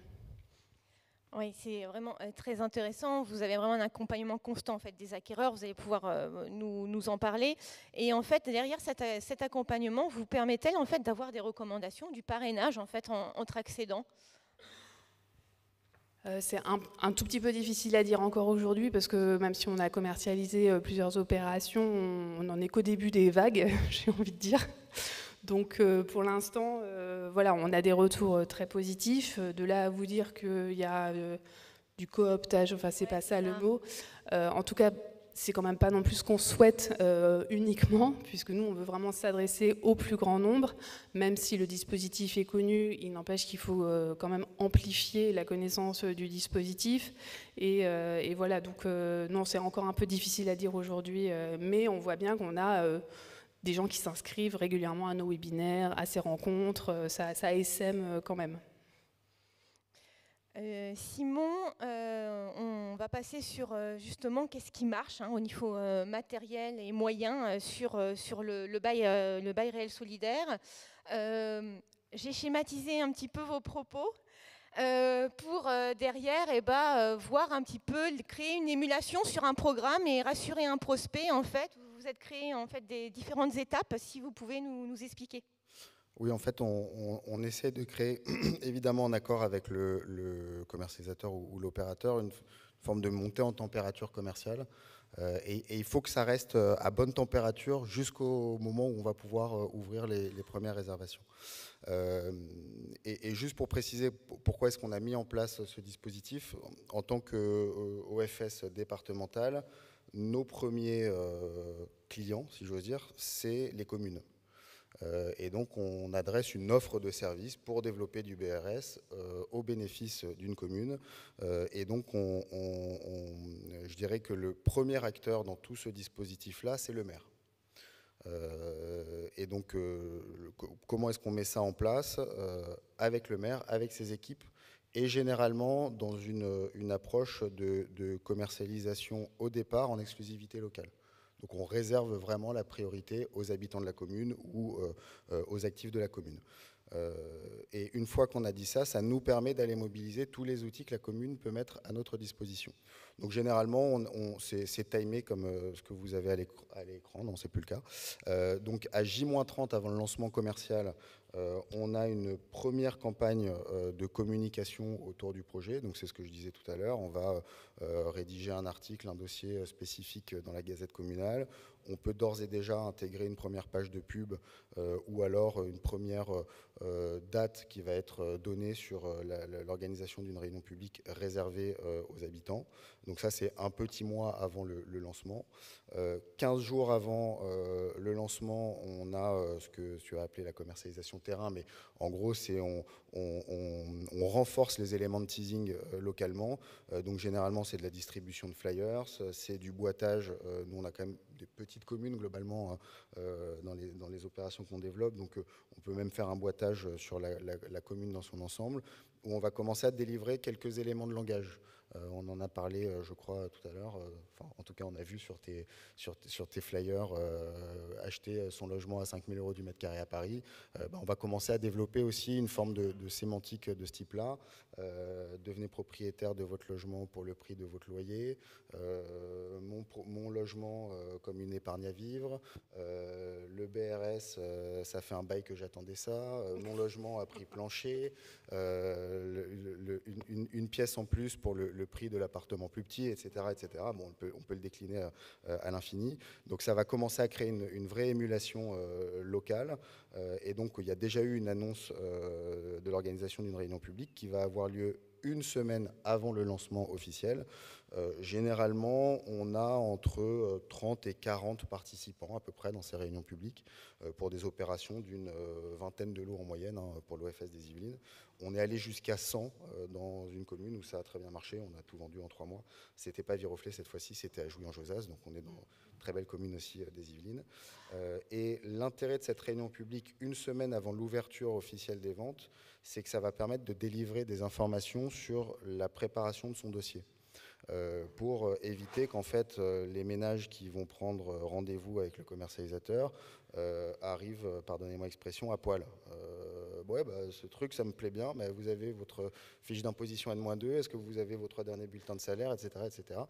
Oui, c'est vraiment très intéressant. Vous avez vraiment un accompagnement constant en fait, des acquéreurs. Vous allez pouvoir nous en parler. Et en fait, derrière cet accompagnement, vous permet-elle en fait, d'avoir des recommandations, du parrainage en fait, entre accédants? C'est un tout petit peu difficile à dire encore aujourd'hui parce que même si on a commercialisé plusieurs opérations, on n'en est qu'au début des vagues, j'ai envie de dire. Donc pour l'instant, voilà, on a des retours très positifs. De là à vous dire qu'il y a du cooptage, enfin c'est pas ça le mot. En tout cas, c'est quand même pas non plus ce qu'on souhaite uniquement, puisque nous on veut vraiment s'adresser au plus grand nombre, même si le dispositif est connu, il n'empêche qu'il faut quand même amplifier la connaissance du dispositif. Et voilà, donc non, c'est encore un peu difficile à dire aujourd'hui, mais on voit bien qu'on a des gens qui s'inscrivent régulièrement à nos webinaires, à ces rencontres, ça essaime quand même. Simon, on va passer sur justement qu'est-ce qui marche au niveau matériel et moyen sur le bail réel solidaire. J'ai schématisé un petit peu vos propos pour derrière voir un petit peu, créer une émulation sur un programme et rassurer un prospect en fait. Vous êtes créé en fait des différentes étapes, si vous pouvez nous expliquer. Oui, en fait, on essaie de créer, évidemment en accord avec le commercialisateur ou l'opérateur, une forme de montée en température commerciale. Et il faut que ça reste à bonne température jusqu'au moment où on va pouvoir ouvrir les premières réservations. Et juste pour préciser pourquoi est-ce qu'on a mis en place ce dispositif, en tant qu'OFS départemental, nos premiers clients, si j'ose dire, c'est les communes. Et donc on adresse une offre de service pour développer du BRS au bénéfice d'une commune. Et donc je dirais que le premier acteur dans tout ce dispositif-là, c'est le maire. Et donc comment est-ce qu'on met ça en place? Avec le maire, avec ses équipes, et généralement dans une approche de commercialisation au départ en exclusivité locale. Donc on réserve vraiment la priorité aux habitants de la commune ou aux actifs de la commune. Et une fois qu'on a dit ça, ça nous permet d'aller mobiliser tous les outils que la commune peut mettre à notre disposition. Donc généralement, c'est timé comme ce que vous avez à l'écran, non, c'est plus le cas. Donc à J-30 avant le lancement commercial, on a une première campagne de communication autour du projet. Donc c'est ce que je disais tout à l'heure. On va rédiger un article, un dossier spécifique dans la Gazette communale. On peut d'ores et déjà intégrer une première page de pub ou alors une première date qui va être donnée sur l'organisation d'une réunion publique réservée aux habitants. Donc ça, c'est un petit mois avant le lancement. 15 jours avant le lancement, on a ce que tu as appelé la commercialisation terrain, mais en gros, c'est on renforce les éléments de teasing localement. Donc généralement, c'est de la distribution de flyers, c'est du boitage. Nous, on a quand même des petites communes globalement dans les opérations qu'on développe. Donc on peut même faire un boitage sur la commune dans son ensemble, où on va commencer à délivrer quelques éléments de langage. On en a parlé, je crois, tout à l'heure. En tout cas, on a vu sur tes flyers acheter son logement à 5 000 € du mètre carré à Paris. On va commencer à développer aussi une forme de sémantique de ce type-là. Devenez propriétaire de votre logement pour le prix de votre loyer. Mon logement comme une épargne à vivre. Le BRS, ça fait un bail que j'attendais ça. Mon logement à prix plancher. Une pièce en plus pour le prix de l'appartement plus petit, etc. etc. Bon, on peut le décliner à l'infini. Donc ça va commencer à créer une vraie émulation locale. Et donc il y a déjà eu une annonce de l'organisation d'une réunion publique qui va avoir lieu une semaine avant le lancement officiel. Généralement, on a entre 30 et 40 participants à peu près dans ces réunions publiques pour des opérations d'une vingtaine de lots en moyenne pour l'OFS des Yvelines. On est allé jusqu'à 100 dans une commune où ça a très bien marché. On a tout vendu en 3 mois. C'était pas Viroflay cette fois-ci, c'était à Jouy-en-Josas. Donc on est dans une très belle commune aussi des Yvelines. Et l'intérêt de cette réunion publique une semaine avant l'ouverture officielle des ventes, c'est que ça va permettre de délivrer des informations sur la préparation de son dossier. Pour éviter qu'en fait les ménages qui vont prendre rendez-vous avec le commercialisateur arrivent, pardonnez-moi l'expression, à poil. ouais, ce truc, ça me plaît bien, mais vous avez votre fiche d'imposition N-2, est-ce que vous avez votre dernier bulletin de salaire, etc. etc.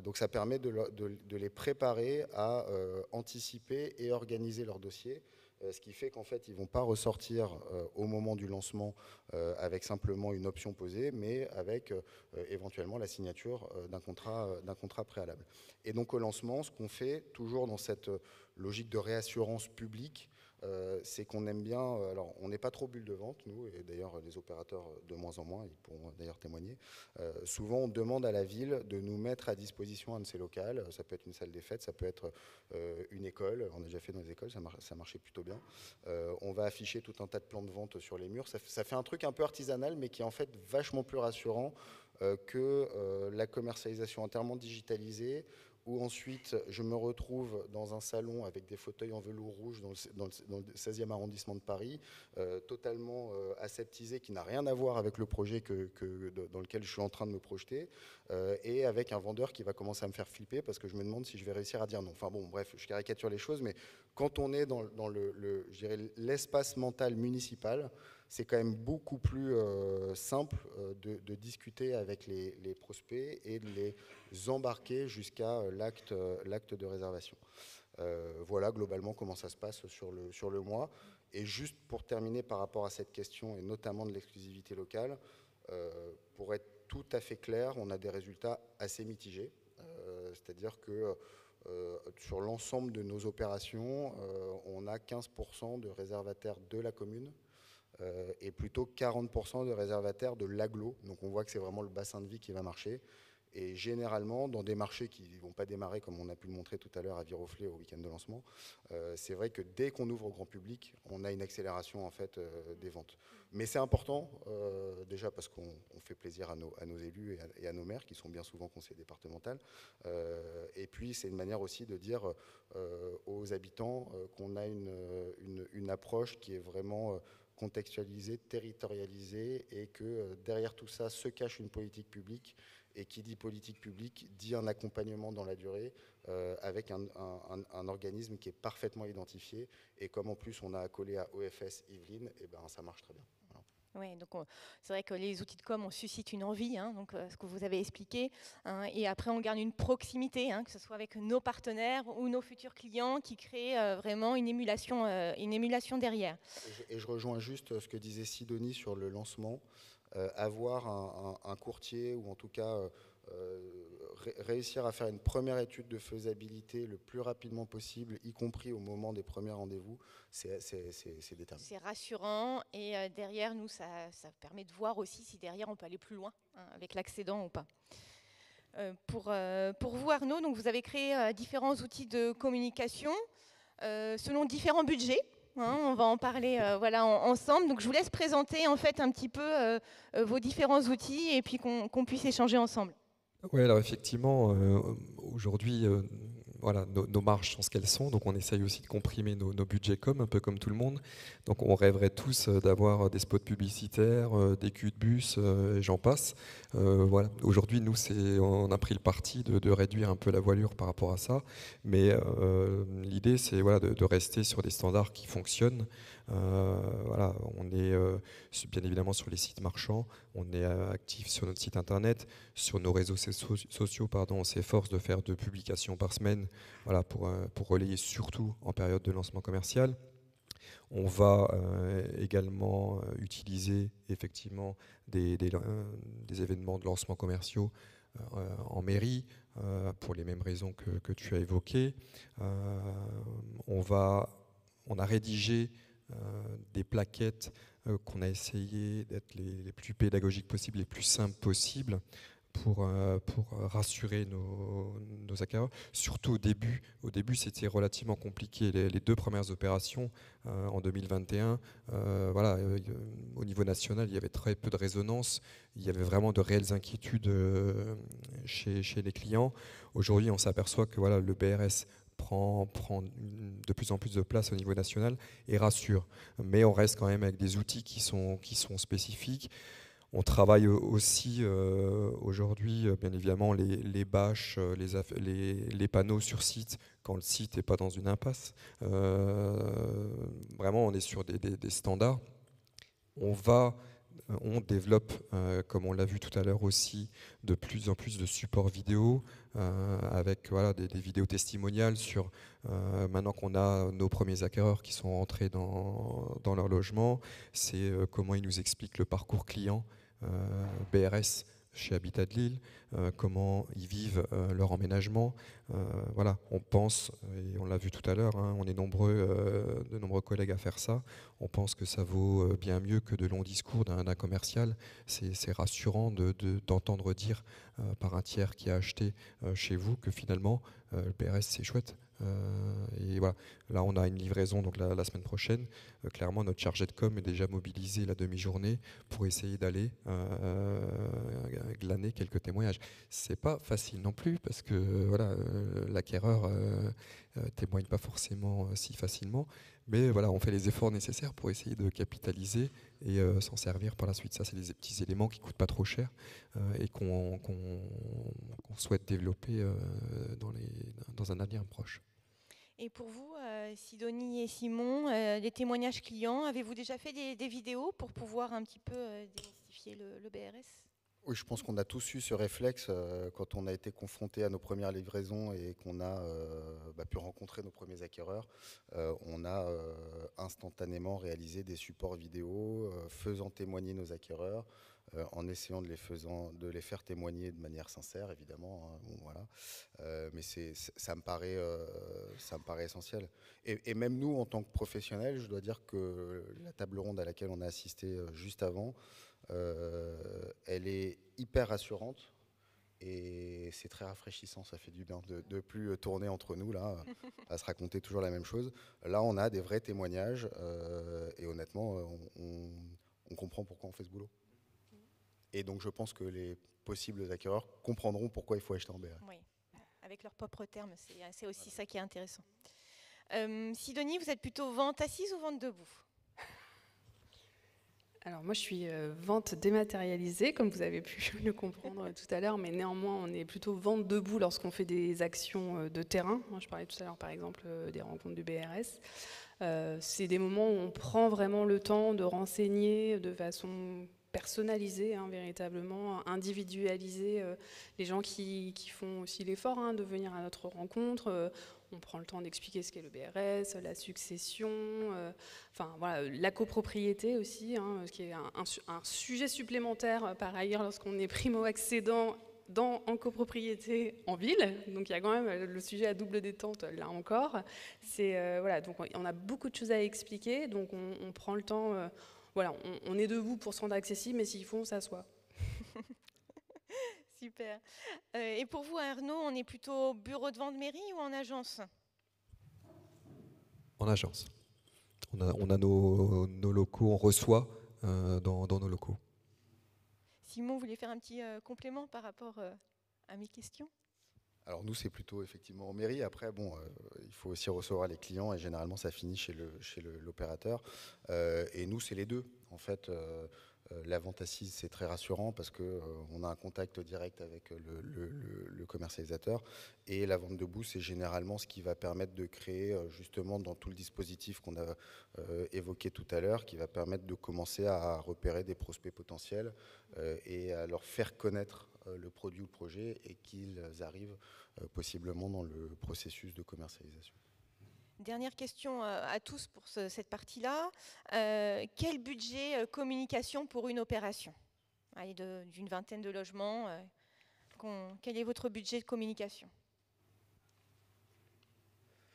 Donc ça permet de les préparer à anticiper et organiser leur dossier. Ce qui fait qu'en fait, ils ne vont pas ressortir au moment du lancement avec simplement une option posée, mais avec éventuellement la signature d'un contrat préalable. Et donc au lancement, ce qu'on fait, toujours dans cette logique de réassurance publique, c'est qu'on aime bien, alors on n'est pas trop bulle de vente, nous, et d'ailleurs les opérateurs de moins en moins, ils pourront d'ailleurs témoigner. Souvent, on demande à la ville de nous mettre à disposition un de ces locales. Ça peut être une salle des fêtes, ça peut être une école. On a déjà fait dans les écoles, ça marchait plutôt bien. On va afficher tout un tas de plans de vente sur les murs. Ça fait un truc un peu artisanal, mais qui est en fait vachement plus rassurant que la commercialisation entièrement digitalisée, où ensuite je me retrouve dans un salon avec des fauteuils en velours rouge dans le 16e arrondissement de Paris, totalement aseptisé, qui n'a rien à voir avec le projet dans lequel je suis en train de me projeter, et avec un vendeur qui va commencer à me faire flipper parce que je me demande si je vais réussir à dire non. Enfin bon, bref, je caricature les choses, mais quand on est dans je dirais, l'espace mental municipal, c'est quand même beaucoup plus simple de discuter avec les prospects et de les embarquer jusqu'à l'acte de réservation. Voilà globalement comment ça se passe sur le mois. Et juste pour terminer par rapport à cette question, et notamment de l'exclusivité locale, pour être tout à fait clair, on a des résultats assez mitigés. C'est-à-dire que sur l'ensemble de nos opérations, on a 15% de réservataires de la commune, et plutôt 40% de réservataires de l'agglo. Donc on voit que c'est vraiment le bassin de vie qui va marcher. Et généralement, dans des marchés qui ne vont pas démarrer, comme on a pu le montrer tout à l'heure à Viroflay au week-end de lancement, c'est vrai que dès qu'on ouvre au grand public, on a une accélération en fait, des ventes. Mais c'est important, déjà parce qu'on fait plaisir à nos élus et à nos maires, qui sont bien souvent conseillers départementaux. Et puis, c'est une manière aussi de dire aux habitants qu'on a une approche qui est vraiment contextualisée, territorialisée, et que derrière tout ça se cache une politique publique. Et qui dit politique publique dit un accompagnement dans la durée avec un organisme qui est parfaitement identifié. Et comme en plus on a accolé à OFS Yvelines, et ben ça marche très bien. Voilà. Oui, donc c'est vrai que les outils de com, on suscite une envie, hein, donc ce que vous avez expliqué, hein, et après on garde une proximité, hein, que ce soit avec nos partenaires ou nos futurs clients, qui créent vraiment une émulation derrière. Et je rejoins juste ce que disait Sidonie sur le lancement. Avoir un courtier, ou en tout cas réussir à faire une première étude de faisabilité le plus rapidement possible, y compris au moment des premiers rendez-vous, c'est déterminant. C'est rassurant, et derrière nous, ça permet de voir aussi si derrière on peut aller plus loin, hein, avec l'accédant ou pas. Pour vous, Arnaud, donc vous avez créé différents outils de communication selon différents budgets. Hein, on va en parler ensemble. Donc je vous laisse présenter en fait un petit peu vos différents outils, et puis qu'on puisse échanger ensemble. Oui, alors effectivement, aujourd'hui, voilà, nos marges sont ce qu'elles sont, donc on essaye aussi de comprimer nos budgets un peu comme tout le monde. Donc on rêverait tous d'avoir des spots publicitaires, des culs de bus, et j'en passe. Voilà. Aujourd'hui, nous, on a pris le parti de réduire un peu la voilure par rapport à ça, mais l'idée, c'est voilà, de rester sur des standards qui fonctionnent. Voilà, on est bien évidemment sur les sites marchands, on est actif sur notre site internet, sur nos réseaux sociaux, on s'efforce de faire 2 publications par semaine, voilà, pour relayer surtout en période de lancement commercial. On va également utiliser effectivement des événements de lancement commerciaux en mairie, pour les mêmes raisons que tu as évoquées. On a rédigé des plaquettes qu'on a essayé d'être les plus pédagogiques possibles, les plus simples possibles, pour rassurer nos acquéreurs. Surtout au début. Au début, c'était relativement compliqué. Les 2 premières opérations en 2021, voilà, au niveau national, il y avait très peu de résonance. Il y avait vraiment de réelles inquiétudes chez les clients. Aujourd'hui, on s'aperçoit que voilà, le BRS prend de plus en plus de place au niveau national et rassure. Mais on reste quand même avec des outils qui sont spécifiques. On travaille aussi aujourd'hui, bien évidemment, les bâches, les panneaux sur site, quand le site n'est pas dans une impasse. Vraiment, on est sur des standards. on développe, comme on l'a vu tout à l'heure aussi, de plus en plus de supports vidéo, avec voilà, des vidéos testimoniales sur, maintenant qu'on a nos premiers acquéreurs qui sont rentrés dans leur logement, c'est comment ils nous expliquent le parcours client, BRS chez Habitat de Lille, comment ils vivent leur emménagement. Voilà, on pense, et on l'a vu tout à l'heure, hein, on est de nombreux collègues à faire ça, on pense que ça vaut bien mieux que de longs discours d'un commercial. C'est rassurant d'entendre dire par un tiers qui a acheté chez vous que finalement le PRS c'est chouette. Et voilà, là on a une livraison donc la semaine prochaine. Clairement notre chargé de com est déjà mobilisé la demi-journée pour essayer d'aller glaner quelques témoignages. C'est pas facile non plus parce que voilà, l'acquéreur témoigne pas forcément si facilement, mais voilà, on fait les efforts nécessaires pour essayer de capitaliser et s'en servir par la suite. Ça, c'est des petits éléments qui coûtent pas trop cher et qu'on souhaite développer dans un avenir proche. Et pour vous, Sidonie et Simon, les témoignages clients, avez-vous déjà fait des vidéos pour pouvoir un petit peu démystifier le BRS ? Oui, je pense qu'on a tous eu ce réflexe quand on a été confronté à nos premières livraisons et qu'on a pu rencontrer nos premiers acquéreurs. On a instantanément réalisé des supports vidéo faisant témoigner nos acquéreurs, en essayant de les faire témoigner de manière sincère, évidemment. Hein, bon, voilà. Mais ça me paraît essentiel. Et même nous, en tant que professionnels, je dois dire que la table ronde à laquelle on a assisté juste avant, elle est hyper rassurante et c'est très rafraîchissant, ça fait du bien de plus tourner entre nous là, à se raconter toujours la même chose. Là on a des vrais témoignages et honnêtement on comprend pourquoi on fait ce boulot. Et donc je pense que les possibles acquéreurs comprendront pourquoi il faut acheter en BR. Oui, avec leurs propres termes, c'est aussi ça qui est intéressant. Sidonie, vous êtes plutôt vente assise ou vente debout ? Alors moi je suis vente dématérialisée, comme vous avez pu le comprendre tout à l'heure, mais néanmoins on est plutôt vente debout lorsqu'on fait des actions de terrain. Moi, je parlais tout à l'heure par exemple des rencontres du BRS. C'est des moments où on prend vraiment le temps de renseigner de façon personnalisée, hein, véritablement, individualiser les gens qui font aussi l'effort de venir à notre rencontre. On prend le temps d'expliquer ce qu'est le BRS, la succession, enfin voilà, la copropriété aussi, ce qui est un sujet supplémentaire par ailleurs lorsqu'on est primo-accédant en copropriété en ville. Donc il y a quand même le sujet à double détente là encore. Voilà, donc on a beaucoup de choses à expliquer, donc on prend le temps. Voilà, on est debout pour se rendre accessible, mais s'il faut, on s'assoit. Super. Et pour vous, Arnaud, on est plutôt bureau de vente mairie ou en agence ? En agence. On a nos locaux, on reçoit dans nos locaux. Simon, vous voulez faire un petit complément par rapport à mes questions ? Alors nous, c'est plutôt effectivement en mairie. Après, bon, il faut aussi recevoir les clients et généralement, ça finit chez l'opérateur. Et nous, c'est les deux. En fait, la vente assise, c'est très rassurant parce qu'on a un contact direct avec le commercialisateur. Et la vente debout, c'est généralement ce qui va permettre de créer, justement, dans tout le dispositif qu'on a évoqué tout à l'heure, qui va permettre de commencer à repérer des prospects potentiels et à leur faire connaître le produit ou le projet et qu'ils arrivent possiblement dans le processus de commercialisation. Dernière question à tous pour cette partie-là. Quel budget communication pour une opération ? Allez, d'une vingtaine de logements. Quel est votre budget de communication ?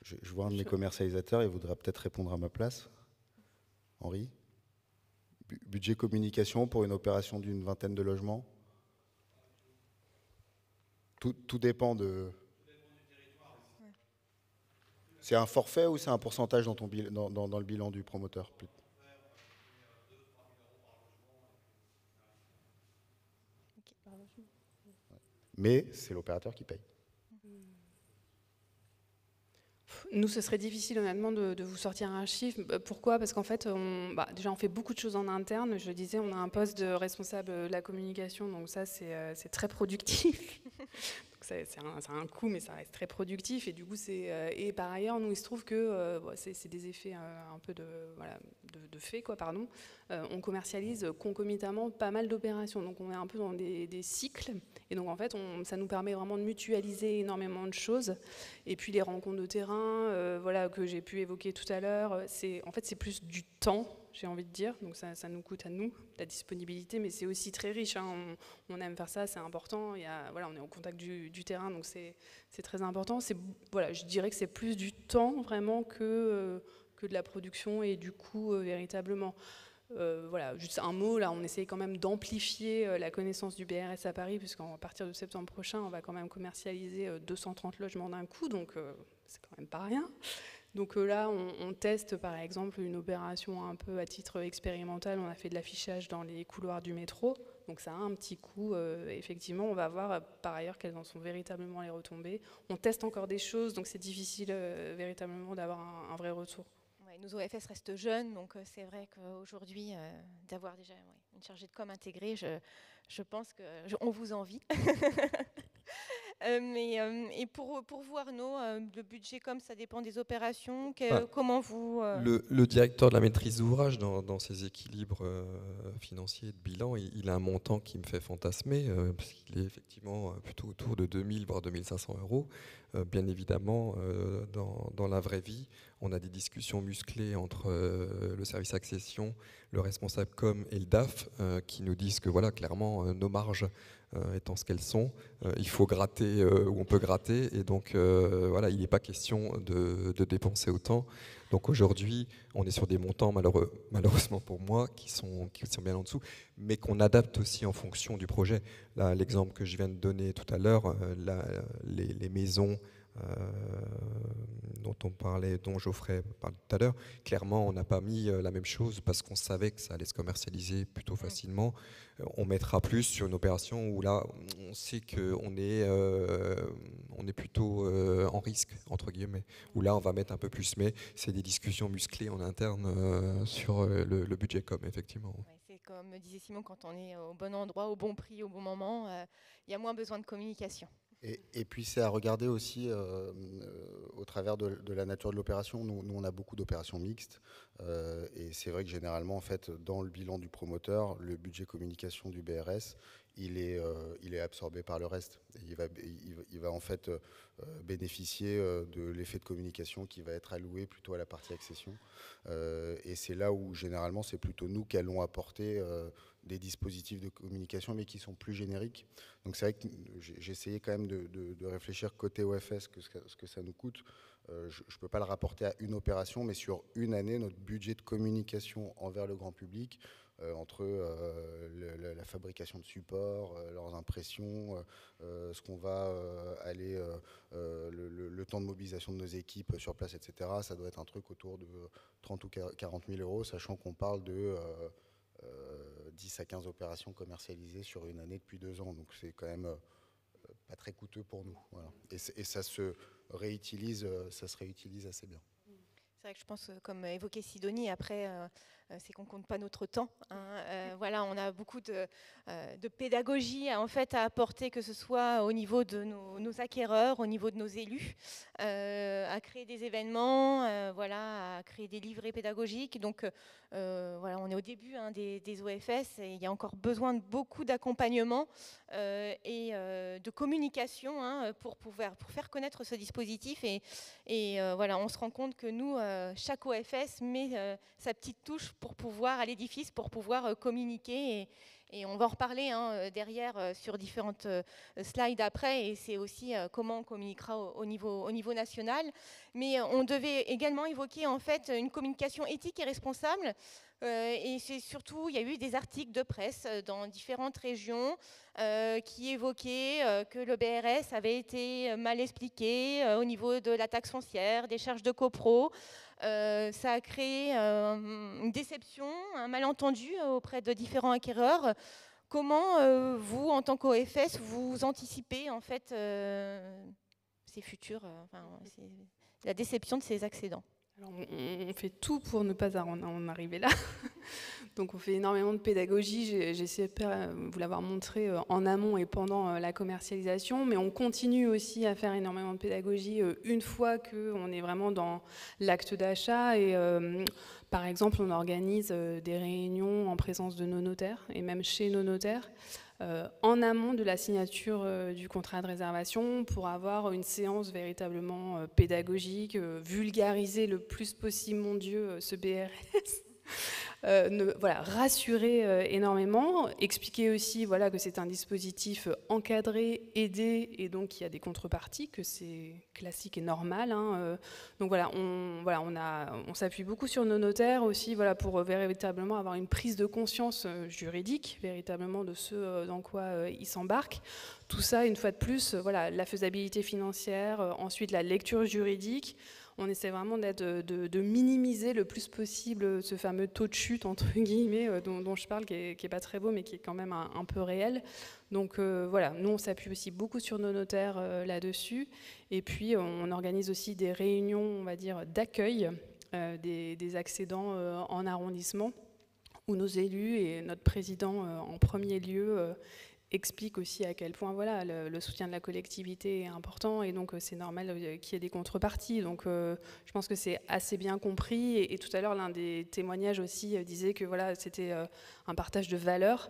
Je vois un de mes commercialisateurs, il voudra peut-être répondre à ma place. Henri ? Budget communication pour une opération d'une vingtaine de logements ? Tout dépend de... C'est un forfait ou c'est un pourcentage dans le bilan du promoteur ? Mais c'est l'opérateur qui paye. Nous, ce serait difficile honnêtement de vous sortir un chiffre. Pourquoi ? Parce qu'en fait, déjà on fait beaucoup de choses en interne. Je disais, on a un poste de responsable de la communication, donc ça c'est très productif. c'est un coût, mais ça reste très productif. Et du coup, et par ailleurs, nous, il se trouve que c'est des effets un peu de fait, quoi, pardon. On commercialise concomitamment pas mal d'opérations. Donc, on est un peu dans des cycles. Et donc, en fait, ça nous permet vraiment de mutualiser énormément de choses. Et puis, les rencontres de terrain, que j'ai pu évoquer tout à l'heure, en fait, c'est plus du temps, j'ai envie de dire. Donc, ça nous coûte à nous, la disponibilité, mais c'est aussi très riche, hein. On aime faire ça, c'est important. On est au contact du terrain, donc c'est très important. Je dirais que c'est plus du temps, vraiment, que de la production et du coût, véritablement. Juste un mot, là, on essaye quand même d'amplifier la connaissance du BRS à Paris, puisqu'à partir de septembre prochain, on va quand même commercialiser 230 logements d'un coup, donc c'est quand même pas rien. Donc là, on teste par exemple une opération un peu à titre expérimental. On a fait de l'affichage dans les couloirs du métro, donc ça a un petit coût. Effectivement, on va voir par ailleurs quelles en sont véritablement les retombées. On teste encore des choses, donc c'est difficile véritablement d'avoir un vrai retour. Nos OFS restent jeunes, donc c'est vrai qu'aujourd'hui, d'avoir déjà une chargée de com intégrée, je pense qu'on vous envie. Et pour vous, Arnaud, le budget com, ça dépend des opérations. Comment vous... Le directeur de la maîtrise d'ouvrage, dans ses équilibres financiers de bilan, il a un montant qui me fait fantasmer, parce qu'il est effectivement plutôt autour de 2000 voire 2500 euros. Bien évidemment, dans la vraie vie, on a des discussions musclées entre le service accession, le responsable com et le DAF qui nous disent que voilà, clairement, nos marges étant ce qu'elles sont, il faut gratter où on peut gratter, et donc il n'est pas question de dépenser autant. Donc aujourd'hui, on est sur des montants malheureusement pour moi qui sont bien en dessous, mais qu'on adapte aussi en fonction du projet. Là, l'exemple que je viens de donner tout à l'heure, les maisons dont Geoffrey parlait tout à l'heure, clairement on n'a pas mis la même chose parce qu'on savait que ça allait se commercialiser plutôt facilement. On mettra plus sur une opération où là on sait qu'on est plutôt en risque, entre guillemets, où là on va mettre un peu plus, mais c'est des discussions musclées en interne sur le budget com, effectivement. C'est comme disait Simon, quand on est au bon endroit, au bon prix, au bon moment, il y a moins besoin de communication. Et puis c'est à regarder aussi au travers de la nature de l'opération. Nous on a beaucoup d'opérations mixtes et c'est vrai que généralement en fait dans le bilan du promoteur, le budget communication du BRS il est absorbé par le reste. Il va en fait bénéficier de l'effet de communication qui va être alloué plutôt à la partie accession. Et c'est là où généralement c'est plutôt nous qui allons apporter des dispositifs de communication mais qui sont plus génériques. Donc c'est vrai que j'ai essayé quand même de réfléchir côté OFS ce que ça nous coûte. Je ne peux pas le rapporter à une opération, mais sur une année, notre budget de communication envers le grand public, entre la fabrication de supports, leurs impressions, ce qu'on va aller, le temps de mobilisation de nos équipes sur place, etc., ça doit être un truc autour de 30 ou 40 000 euros, sachant qu'on parle de 10 à 15 opérations commercialisées sur une année depuis 2 ans. Donc c'est quand même pas très coûteux pour nous. Voilà. Et ça se réutilise assez bien. C'est vrai que je pense, comme évoqué Sidonie, après, c'est qu'on ne compte pas notre temps. On a beaucoup de pédagogie en fait, à apporter, que ce soit au niveau de nos acquéreurs, au niveau de nos élus, à créer des événements, à créer des livrets pédagogiques. Donc, on est au début des OFS et il y a encore besoin de beaucoup d'accompagnement et de communication pour faire connaître ce dispositif. Et on se rend compte que nous, chaque OFS met sa petite touche pour pouvoir, à l'édifice, pour pouvoir communiquer. Et on va en reparler derrière sur différentes slides après. Et c'est aussi comment on communiquera au niveau national. Mais on devait également évoquer en fait une communication éthique et responsable. Et c'est surtout, il y a eu des articles de presse dans différentes régions qui évoquaient que le BRS avait été mal expliqué au niveau de la taxe foncière, des charges de copro. Ça a créé une déception, un malentendu auprès de différents acquéreurs. Comment vous, en tant qu'OFS, vous anticipez en fait ces futurs, la déception de ces accédants? Alors, on fait tout pour ne pas en arriver là. Donc on fait énormément de pédagogie, j'ai essayé de vous l'avoir montré en amont et pendant la commercialisation, mais on continue aussi à faire énormément de pédagogie une fois qu'on est vraiment dans l'acte d'achat. Et par exemple, on organise des réunions en présence de nos notaires et même chez nos notaires en amont de la signature du contrat de réservation pour avoir une séance véritablement pédagogique, vulgariser le plus possible, mon Dieu, ce BRS. Voilà, rassurer énormément, expliquer aussi voilà, que c'est un dispositif encadré, aidé, et donc il y a des contreparties, que c'est classique et normal. Hein, donc voilà, on s'appuie beaucoup sur nos notaires aussi voilà, pour véritablement avoir une prise de conscience juridique, véritablement de ce dans quoi ils s'embarquent. Tout ça, une fois de plus, voilà, la faisabilité financière, ensuite la lecture juridique. On essaie vraiment de minimiser le plus possible ce fameux taux de chute, entre guillemets, dont je parle, qui est pas très beau, mais qui est quand même un peu réel. Donc voilà, nous on s'appuie aussi beaucoup sur nos notaires là-dessus. Et puis on organise aussi des réunions, on va dire, d'accueil des accédants en arrondissement, où nos élus et notre président en premier lieu explique aussi à quel point voilà, le soutien de la collectivité est important et donc c'est normal qu'il y ait des contreparties. Donc je pense que c'est assez bien compris. Et tout à l'heure, l'un des témoignages aussi disait que voilà, c'était un partage de valeurs.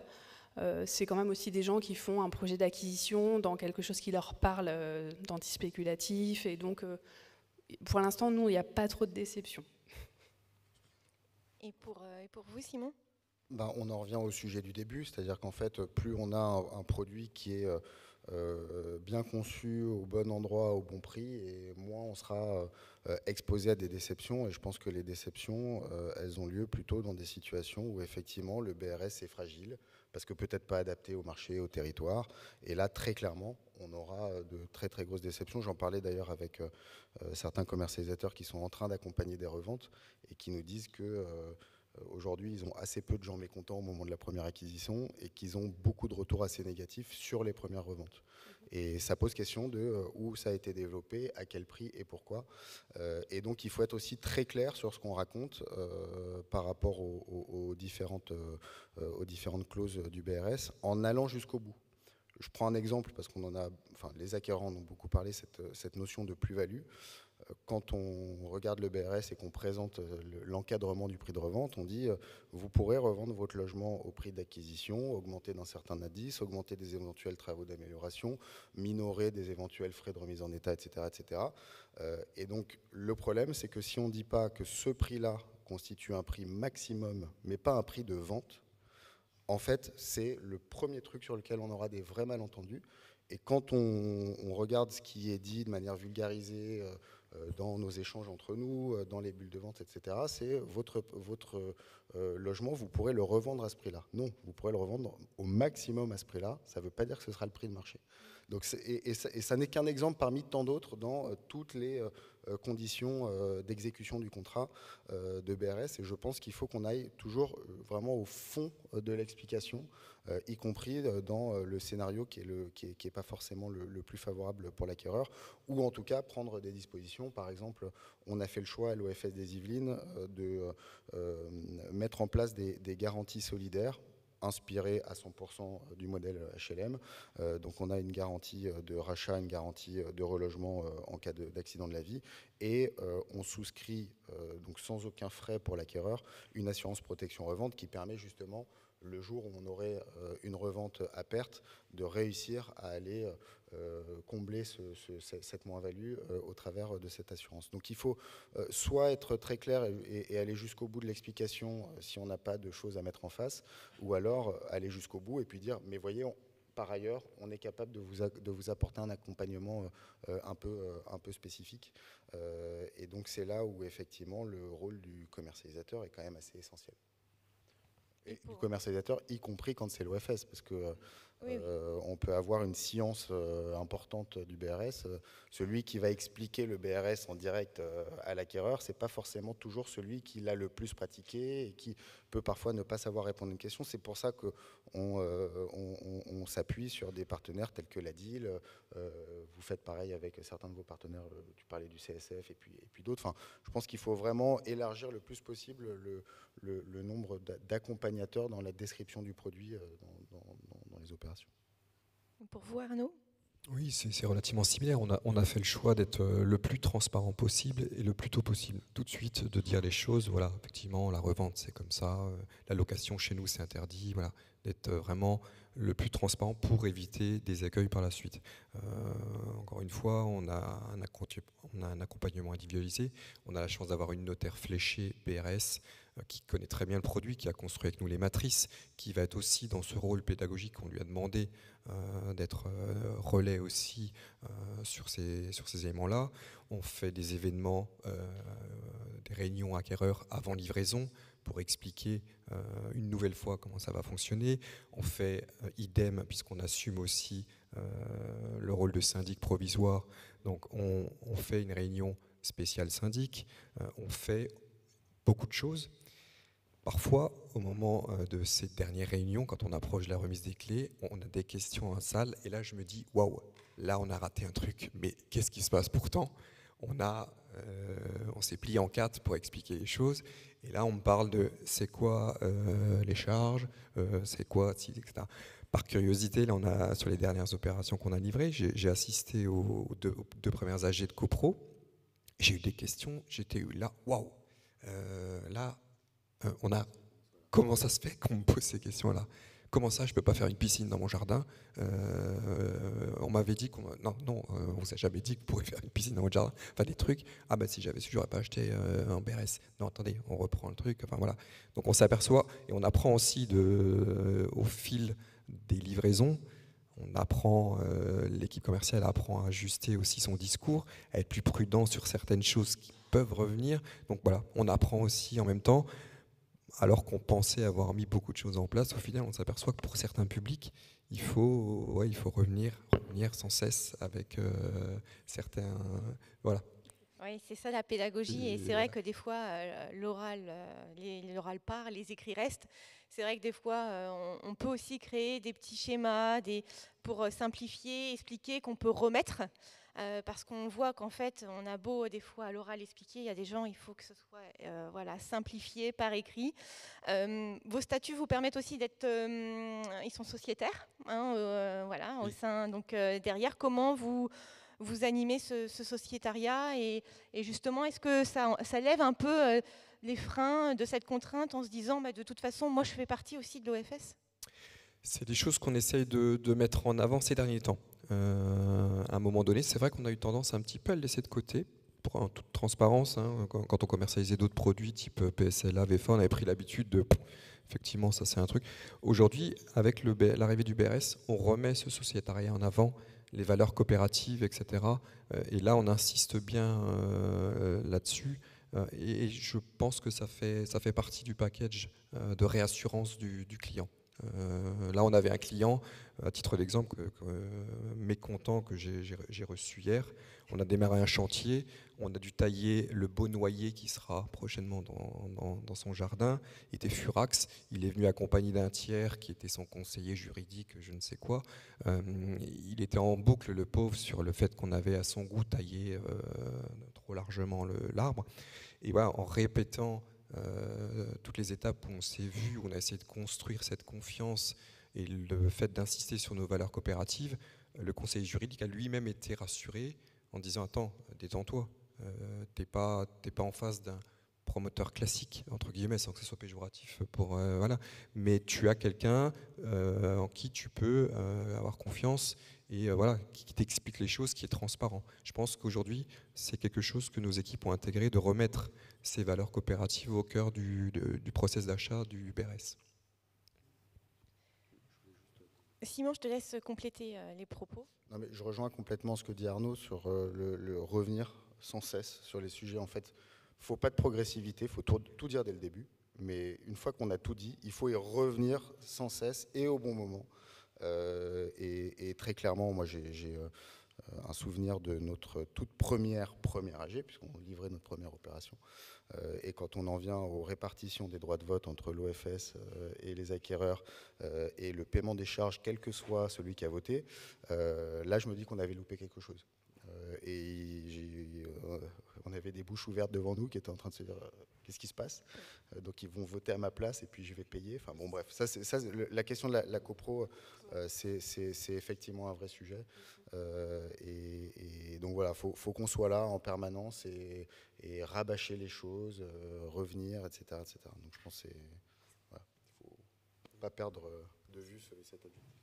C'est quand même aussi des gens qui font un projet d'acquisition dans quelque chose qui leur parle d'antispéculatif. Et donc pour l'instant, nous, il n'y a pas trop de déception. Et pour vous, Simon ? Ben, on en revient au sujet du début, c'est-à-dire qu'en fait, plus on a un produit qui est bien conçu, au bon endroit, au bon prix, et moins on sera exposé à des déceptions. Et je pense que les déceptions, elles ont lieu plutôt dans des situations où effectivement le BRS est fragile, parce que peut-être pas adapté au marché, au territoire. Et là, très clairement, on aura de très très grosses déceptions. J'en parlais d'ailleurs avec certains commercialisateurs qui sont en train d'accompagner des reventes et qui nous disent que aujourd'hui, ils ont assez peu de gens mécontents au moment de la première acquisition et qu'ils ont beaucoup de retours assez négatifs sur les premières reventes. Et ça pose question de où ça a été développé, à quel prix et pourquoi. Et donc, il faut être aussi très clair sur ce qu'on raconte par rapport aux différentes clauses du BRS en allant jusqu'au bout. Je prends un exemple parce qu'on en a, enfin, les acquérants en ont beaucoup parlé, cette notion de plus-value. Quand on regarde le BRS et qu'on présente l'encadrement du prix de revente, on dit vous pourrez revendre votre logement au prix d'acquisition, augmenter d'un certain indice, augmenter des éventuels travaux d'amélioration, minorer des éventuels frais de remise en état, etc. etc. Et donc le problème, c'est que si on ne dit pas que ce prix-là constitue un prix maximum, mais pas un prix de vente, en fait, c'est le premier truc sur lequel on aura des vrais malentendus. Et quand on regarde ce qui est dit de manière vulgarisée dans nos échanges entre nous, dans les bulles de vente, etc., c'est votre logement, vous pourrez le revendre à ce prix-là. Non, vous pourrez le revendre au maximum à ce prix-là. Ça ne veut pas dire que ce sera le prix de marché. Donc et ça n'est qu'un exemple parmi tant d'autres dans toutes les conditions d'exécution du contrat de BRS. Et je pense qu'il faut qu'on aille toujours vraiment au fond de l'explication, y compris dans le scénario qui est pas forcément le plus favorable pour l'acquéreur, ou en tout cas prendre des dispositions. Par exemple, on a fait le choix à l'OFS des Yvelines de mettre en place des garanties solidaires inspiré à 100% du modèle HLM. Donc on a une garantie de rachat, une garantie de relogement en cas d'accident de la vie, et on souscrit donc sans aucun frais pour l'acquéreur une assurance protection revente qui permet justement, le jour où on aurait une revente à perte, de réussir à aller combler cette moins-value au travers de cette assurance. Donc il faut soit être très clair et aller jusqu'au bout de l'explication si on n'a pas de choses à mettre en face, ou alors aller jusqu'au bout et puis dire, mais voyez, par ailleurs, on est capable de vous apporter un accompagnement un peu spécifique. Et donc c'est là où effectivement le rôle du commercialisateur est quand même assez essentiel. Et du commercialisateur, y compris quand c'est l'OFS, parce que Oui, oui. On peut avoir une science importante du BRS. Celui qui va expliquer le BRS en direct à l'acquéreur, c'est pas forcément toujours celui qui l'a le plus pratiqué et qui peut parfois ne pas savoir répondre à une question. C'est pour ça qu'on on s'appuie sur des partenaires tels que la DIL. Vous faites pareil avec certains de vos partenaires. Tu parlais du CSF et puis d'autres. Enfin, je pense qu'il faut vraiment élargir le plus possible le nombre d'accompagnateurs dans la description du produit dans les opérations. Pour vous, Arnaud? Oui, c'est relativement similaire. On a fait le choix d'être le plus transparent possible et le plus tôt possible. Tout de suite, de dire les choses. Voilà, effectivement, la revente, c'est comme ça. La location chez nous, c'est interdit. Voilà, d'être vraiment le plus transparent pour éviter des accueils par la suite. Encore une fois, on a un accompagnement individualisé. On a la chance d'avoir une notaire fléchée BRS qui connaît très bien le produit, qui a construit avec nous les matrices, qui va être aussi dans ce rôle pédagogique qu'on lui a demandé d'être relais aussi sur ces éléments-là. On fait des événements, des réunions acquéreurs avant livraison pour expliquer une nouvelle fois comment ça va fonctionner. On fait idem puisqu'on assume aussi le rôle de syndic provisoire. Donc on fait une réunion spéciale syndic. On fait beaucoup de choses. Parfois, au moment de ces dernières réunions, quand on approche de la remise des clés, on a des questions en salle, et là je me dis, waouh, là on a raté un truc, mais qu'est-ce qui se passe pourtant? On s'est plié en quatre pour expliquer les choses, et là on me parle de c'est quoi les charges, c'est quoi, etc. Par curiosité, là on a, sur les dernières opérations qu'on a livrées, j'ai assisté aux deux premières AG de CoPro, j'ai eu des questions, j'étais là, waouh, là, comment ça se fait qu'on me pose ces questions-là? Comment ça, je ne peux pas faire une piscine dans mon jardin? On m'avait dit non, on vous a jamais dit que vous pourriez faire une piscine dans votre jardin. Enfin, des trucs. Ah ben si j'avais su, j'aurais pas acheté un BRS. Non, attendez, on reprend le truc. Enfin voilà. Donc on s'aperçoit et on apprend aussi au fil des livraisons. On apprend, l'équipe commerciale apprend à ajuster aussi son discours, à être plus prudent sur certaines choses qui peuvent revenir. Donc voilà, on apprend aussi en même temps. Alors qu'on pensait avoir mis beaucoup de choses en place, au final, on s'aperçoit que pour certains publics, il faut revenir sans cesse avec certains... Voilà. Oui, c'est ça la pédagogie, et c'est vrai que des fois, l'oral part, les écrits restent. C'est vrai que des fois, on peut aussi créer des petits schémas pour simplifier, expliquer, qu'on peut remettre. Parce qu'on voit qu'en fait, on a beau des fois à l'oral expliquer, il y a des gens, il faut que ce soit simplifié par écrit. Vos statuts vous permettent aussi d'être, ils sont sociétaires, au Oui. sein. Donc derrière, comment vous animez ce sociétariat, et justement, est-ce que ça lève un peu les freins de cette contrainte en se disant, de toute façon, moi je fais partie aussi de l'OFS? C'est des choses qu'on essaye de mettre en avant ces derniers temps. À un moment donné, c'est vrai qu'on a eu tendance un petit peu à le laisser de côté, en toute transparence. Quand on commercialisait d'autres produits type PSLA, VFA, on avait pris l'habitude de... Effectivement, ça c'est un truc. Aujourd'hui, avec l'arrivée du BRS, on remet ce sociétariat en avant, les valeurs coopératives, etc. Et là, on insiste bien là-dessus. Et je pense que ça fait partie du package de réassurance du client. Là, on avait un client, à titre d'exemple, mécontent, que j'ai reçu hier. On a démarré un chantier, on a dû tailler le beau noyer qui sera prochainement dans son jardin. Il était furax, il est venu accompagné d'un tiers qui était son conseiller juridique, je ne sais quoi. Il était en boucle, le pauvre, sur le fait qu'on avait à son goût taillé trop largement l'arbre. Et voilà, en répétant toutes les étapes où on s'est vu, où on a essayé de construire cette confiance et le fait d'insister sur nos valeurs coopératives, le conseiller juridique a lui-même été rassuré en disant « Attends, détends-toi, t'es pas en face d'un promoteur classique, entre guillemets, sans que ce soit péjoratif, mais tu as quelqu'un en qui tu peux avoir confiance et qui t'explique les choses, qui est transparent. » Je pense qu'aujourd'hui, c'est quelque chose que nos équipes ont intégré, de remettre ces valeurs coopératives au cœur du process d'achat du BRS. Simon, je te laisse compléter les propos. Non, mais je rejoins complètement ce que dit Arnaud sur le revenir sans cesse sur les sujets. En fait, il ne faut pas de progressivité, il faut tout dire dès le début. Mais une fois qu'on a tout dit, il faut y revenir sans cesse et au bon moment. Et très clairement, moi j'ai un souvenir de notre toute première AG, puisqu'on livrait notre première opération. Et quand on en vient aux répartitions des droits de vote entre l'OFS et les acquéreurs et le paiement des charges, quel que soit celui qui a voté, là je me dis qu'on avait loupé quelque chose. On avait des bouches ouvertes devant nous qui étaient en train de se dire qu'est-ce qui se passe, donc ils vont voter à ma place et puis je vais payer. Enfin bon bref, la question de la copro, c'est effectivement un vrai sujet. Et donc voilà, faut qu'on soit là en permanence et rabâcher les choses, revenir, etc., etc. Donc je pense qu'il ne faut pas perdre de vue cet objectif.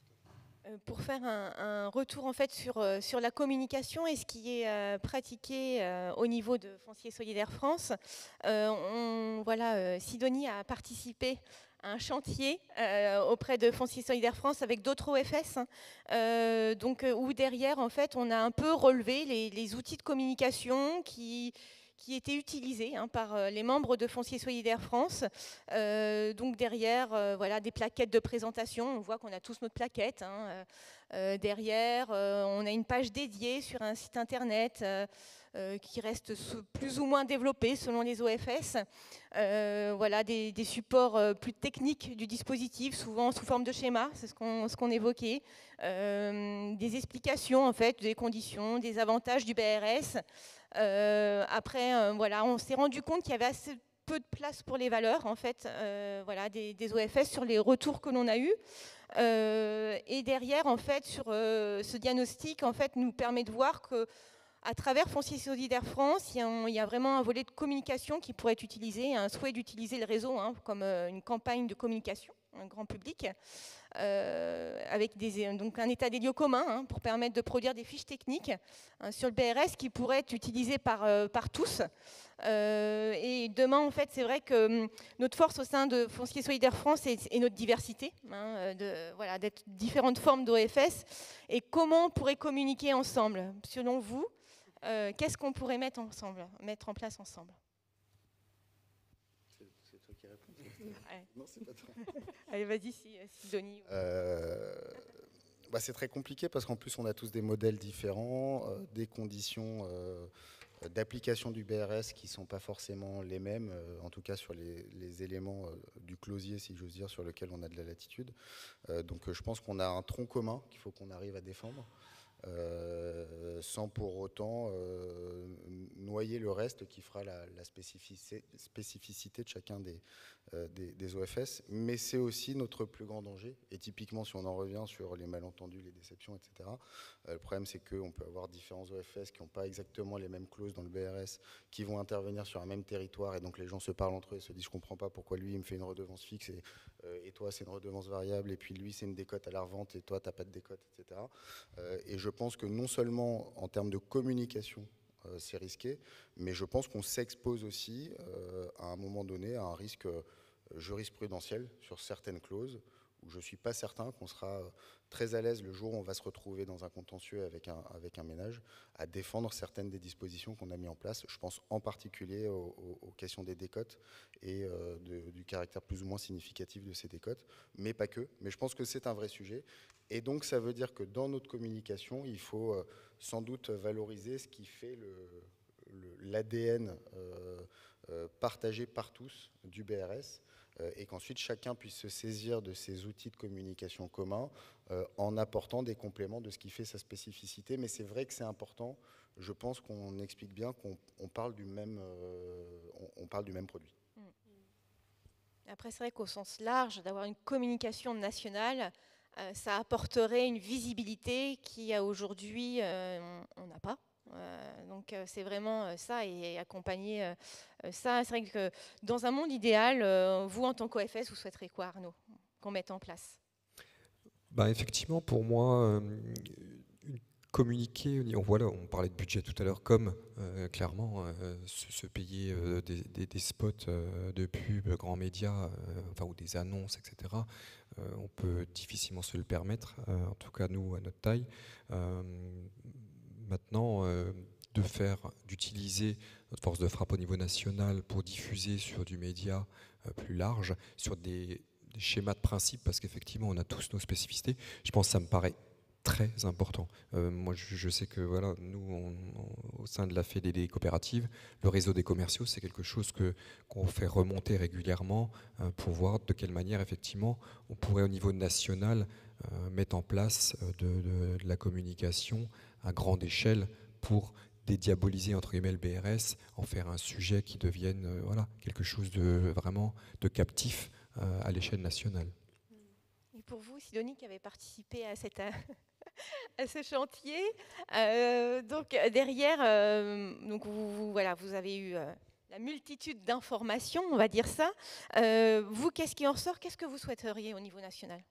Pour faire un retour en fait sur la communication et ce qui est pratiqué au niveau de Foncier Solidaire France, Sidonie a participé à un chantier auprès de Foncier Solidaire France avec d'autres OFS, où derrière en fait on a un peu relevé les outils de communication qui étaient utilisés par les membres de Foncier Solidaire France. Donc derrière, des plaquettes de présentation. On voit qu'on a tous notre plaquette. Derrière, on a une page dédiée sur un site internet qui reste plus ou moins développé selon les OFS. Des supports plus techniques du dispositif, souvent sous forme de schéma, c'est ce qu'on évoquait. Des explications en fait des conditions, des avantages du BRS. On s'est rendu compte qu'il y avait assez peu de place pour les valeurs en fait, des OFS sur les retours que l'on a eus. Et derrière, en fait, sur ce diagnostic, en fait, nous permet de voir que à travers Foncier Solidaire France, il y a vraiment un volet de communication qui pourrait être utilisé, un souhait d'utiliser le réseau comme une campagne de communication, un grand public, avec donc un état des lieux commun pour permettre de produire des fiches techniques sur le BRS qui pourraient être utilisées par tous. Et demain, en fait, c'est vrai que notre force au sein de Foncier Solidaire France est notre diversité, d'être différentes formes d'OFS. Et comment on pourrait communiquer ensemble? Selon vous, qu'est-ce qu'on pourrait mettre en place ensemble? C'est toi qui réponds. Ouais. Non, c'est pas toi. Allez, vas-y, Sidonie. C'est très compliqué parce qu'en plus, on a tous des modèles différents, des conditions d'application du BRS qui ne sont pas forcément les mêmes, en tout cas sur les éléments du closier, si j'ose dire, sur lequel on a de la latitude. Donc je pense qu'on a un tronc commun qu'il faut qu'on arrive à défendre. Sans pour autant noyer le reste qui fera la spécificité de chacun des OFS. Mais c'est aussi notre plus grand danger. Et typiquement, si on en revient sur les malentendus, les déceptions, etc., le problème, c'est qu'on peut avoir différents OFS qui n'ont pas exactement les mêmes clauses dans le BRS, qui vont intervenir sur un même territoire, et donc les gens se parlent entre eux et se disent « je ne comprends pas pourquoi lui, il me fait une redevance fixe, et toi, c'est une redevance variable, et puis lui, c'est une décote à la revente, et toi, tu n'as pas de décote, etc. » Et je pense que non seulement en termes de communication, c'est risqué, mais je pense qu'on s'expose aussi à un moment donné à un risque jurisprudentiel sur certaines clauses, où je ne suis pas certain qu'on sera très à l'aise le jour où on va se retrouver dans un contentieux avec un ménage à défendre certaines des dispositions qu'on a mis en place. Je pense en particulier aux questions des décotes et du caractère plus ou moins significatif de ces décotes, mais pas que. Mais je pense que c'est un vrai sujet. Et donc ça veut dire que dans notre communication, il faut sans doute valoriser ce qui fait l'ADN partagé par tous du BRS, et qu'ensuite chacun puisse se saisir de ces outils de communication communs en apportant des compléments de ce qui fait sa spécificité. Mais c'est vrai que c'est important, je pense qu'on explique bien qu'on parle du même produit. Après, c'est vrai qu'au sens large, d'avoir une communication nationale, ça apporterait une visibilité qu'aujourd'hui, on n'a pas. Donc c'est vraiment ça, et accompagner ça. C'est vrai que dans un monde idéal, vous en tant qu'OFS, vous souhaiteriez quoi, Arnaud, qu'on mette en place? Effectivement, pour moi, communiquer, on parlait de budget tout à l'heure, comme clairement se payer des spots de pub, grands médias, ou des annonces, etc. On peut difficilement se le permettre, en tout cas nous à notre taille. Maintenant, d'utiliser notre force de frappe au niveau national pour diffuser sur du média plus large, sur des schémas de principe, parce qu'effectivement, on a tous nos spécificités. Je pense que ça me paraît très important. Moi, je sais que voilà, nous, au sein de la Fédé des coopératives, le réseau des commerciaux, c'est quelque chose qu'on fait remonter régulièrement pour voir de quelle manière, effectivement, on pourrait au niveau national mettre en place de la communication à grande échelle pour dédiaboliser entre guillemets le BRS, en faire un sujet qui devienne voilà, quelque chose de vraiment de captif à l'échelle nationale. Et pour vous, Sidonie, qui avez participé à, à ce chantier, donc derrière, donc voilà, vous avez eu la multitude d'informations, on va dire ça. Vous, qu'est-ce qui en ressort? Qu'est-ce que vous souhaiteriez au niveau national?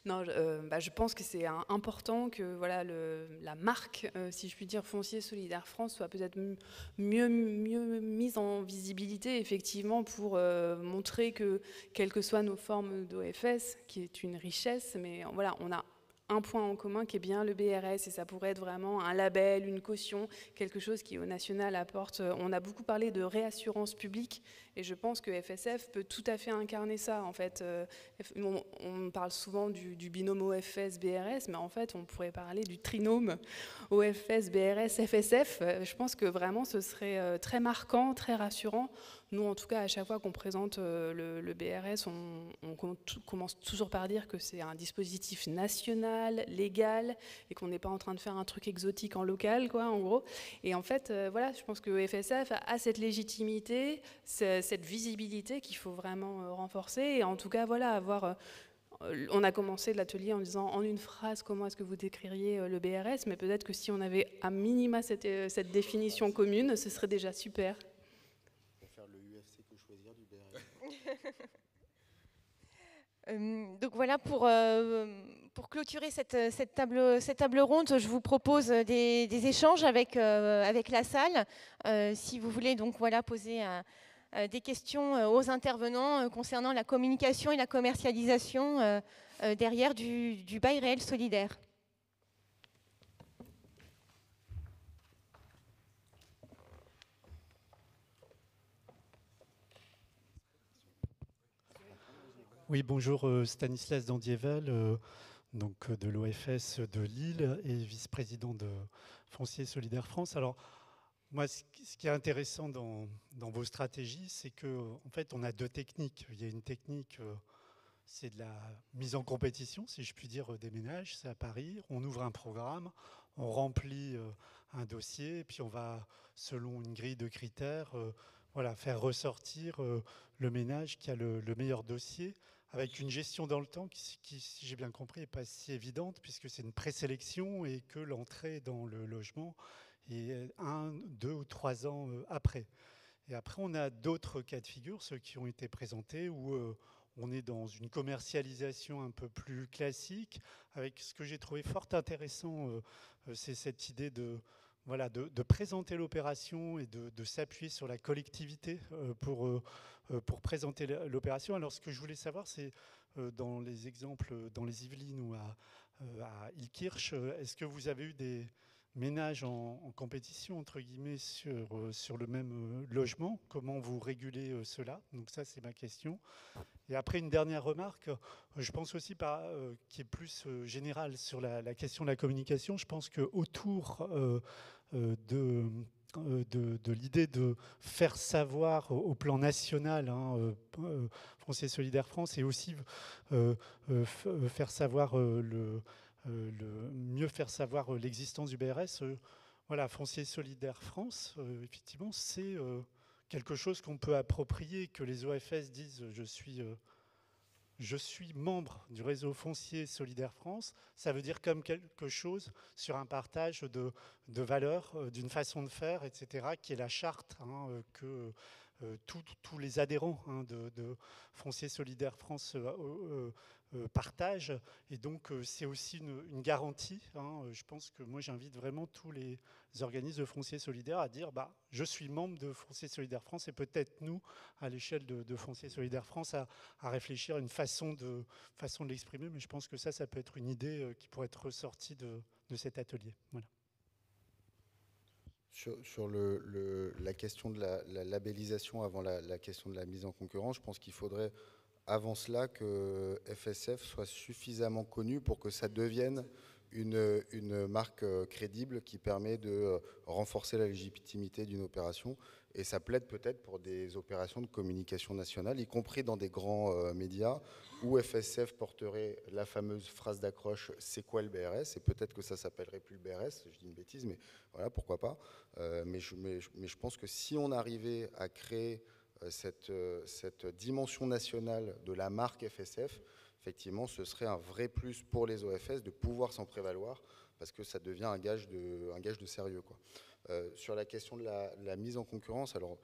Non, je pense que c'est important que voilà, la marque, si je puis dire, Foncier Solidaire France, soit peut-être mieux mise en visibilité, effectivement, pour montrer que, quelles que soient nos formes d'OFS, qui est une richesse, mais voilà, on a un point en commun qui est bien le BRS, et ça pourrait être vraiment un label, une caution, quelque chose qui au national apporte. On a beaucoup parlé de réassurance publique, et je pense que FSF peut tout à fait incarner ça. En fait, on parle souvent du binôme OFS-BRS, mais en fait, on pourrait parler du trinôme OFS-BRS-FSF. Je pense que vraiment, ce serait très marquant, très rassurant. Nous, en tout cas, à chaque fois qu'on présente le BRS, on commence toujours par dire que c'est un dispositif national, légal, et qu'on n'est pas en train de faire un truc exotique en local, quoi, en gros. Et en fait, voilà, je pense que FSF a cette légitimité, cette visibilité qu'il faut vraiment renforcer. Et en tout cas, voilà, avoir... On a commencé l'atelier en disant en une phrase comment est-ce que vous décririez le BRS, mais peut-être que si on avait à minima cette définition commune, ce serait déjà super. Donc voilà, pour clôturer cette table ronde, je vous propose des échanges avec la salle. Si vous voulez donc voilà, poser des questions aux intervenants concernant la communication et la commercialisation derrière du bail réel solidaire. Oui, bonjour, Stanislas Dandievel, donc de l'OFS de Lille et vice-président de Foncier Solidaire France. Alors, moi, ce qui est intéressant dans vos stratégies, c'est qu'en fait, on a deux techniques. Il y a une technique, c'est de la mise en compétition, si je puis dire, des ménages. C'est à Paris. On ouvre un programme, on remplit un dossier, et puis on va, selon une grille de critères, voilà, faire ressortir le ménage qui a le meilleur dossier, avec une gestion dans le temps qui, si j'ai bien compris, n'est pas si évidente, puisque c'est une présélection et que l'entrée dans le logement est 1, 2 ou 3 ans après. Et après, on a d'autres cas de figure, ceux qui ont été présentés, où on est dans une commercialisation un peu plus classique, avec ce que j'ai trouvé fort intéressant, c'est cette idée de présenter l'opération et de s'appuyer sur la collectivité pour présenter l'opération. Alors, ce que je voulais savoir, c'est dans les exemples, dans les Yvelines ou à Ilkirch, est-ce que vous avez eu des ménages en compétition, entre guillemets, sur le même logement? Comment vous régulez cela? Donc ça, c'est ma question. Et après, une dernière remarque, je pense aussi, qui est plus générale sur la question de la communication. Je pense qu'autour de l'idée de faire savoir au plan national, Foncier Solidaire France, et aussi faire savoir mieux faire savoir l'existence du BRS. Voilà, Foncier Solidaire France, effectivement, c'est quelque chose qu'on peut approprier, que les OFS disent je suis membre du réseau Foncier Solidaire France. Ça veut dire comme quelque chose sur un partage de valeurs, d'une façon de faire, etc., qui est la charte que tous les adhérents de Foncier Solidaire France partagent. Et donc, c'est aussi une garantie. Je pense que moi, j'invite vraiment tous les organismes de Foncier Solidaire à dire je suis membre de Foncier Solidaire France, et peut-être nous, à l'échelle de Foncier Solidaire France, à réfléchir à une façon de l'exprimer. Mais je pense que ça peut être une idée qui pourrait être ressortie de cet atelier. Voilà. Sur la question de la labellisation avant la question de la mise en concurrence, je pense qu'il faudrait avant cela que FSF soit suffisamment connu pour que ça devienne une marque crédible qui permet de renforcer la légitimité d'une opération. Et ça plaide peut-être pour des opérations de communication nationale, y compris dans des grands médias, où FSF porterait la fameuse phrase d'accroche « c'est quoi le BRS ?» Et peut-être que ça s'appellerait plus le BRS, je dis une bêtise, mais voilà, pourquoi pas. Mais je pense que si on arrivait à créer cette dimension nationale de la marque FSF, effectivement, ce serait un vrai plus pour les OFS de pouvoir s'en prévaloir, parce que ça devient un gage de sérieux, quoi. Sur la question de la mise en concurrence, alors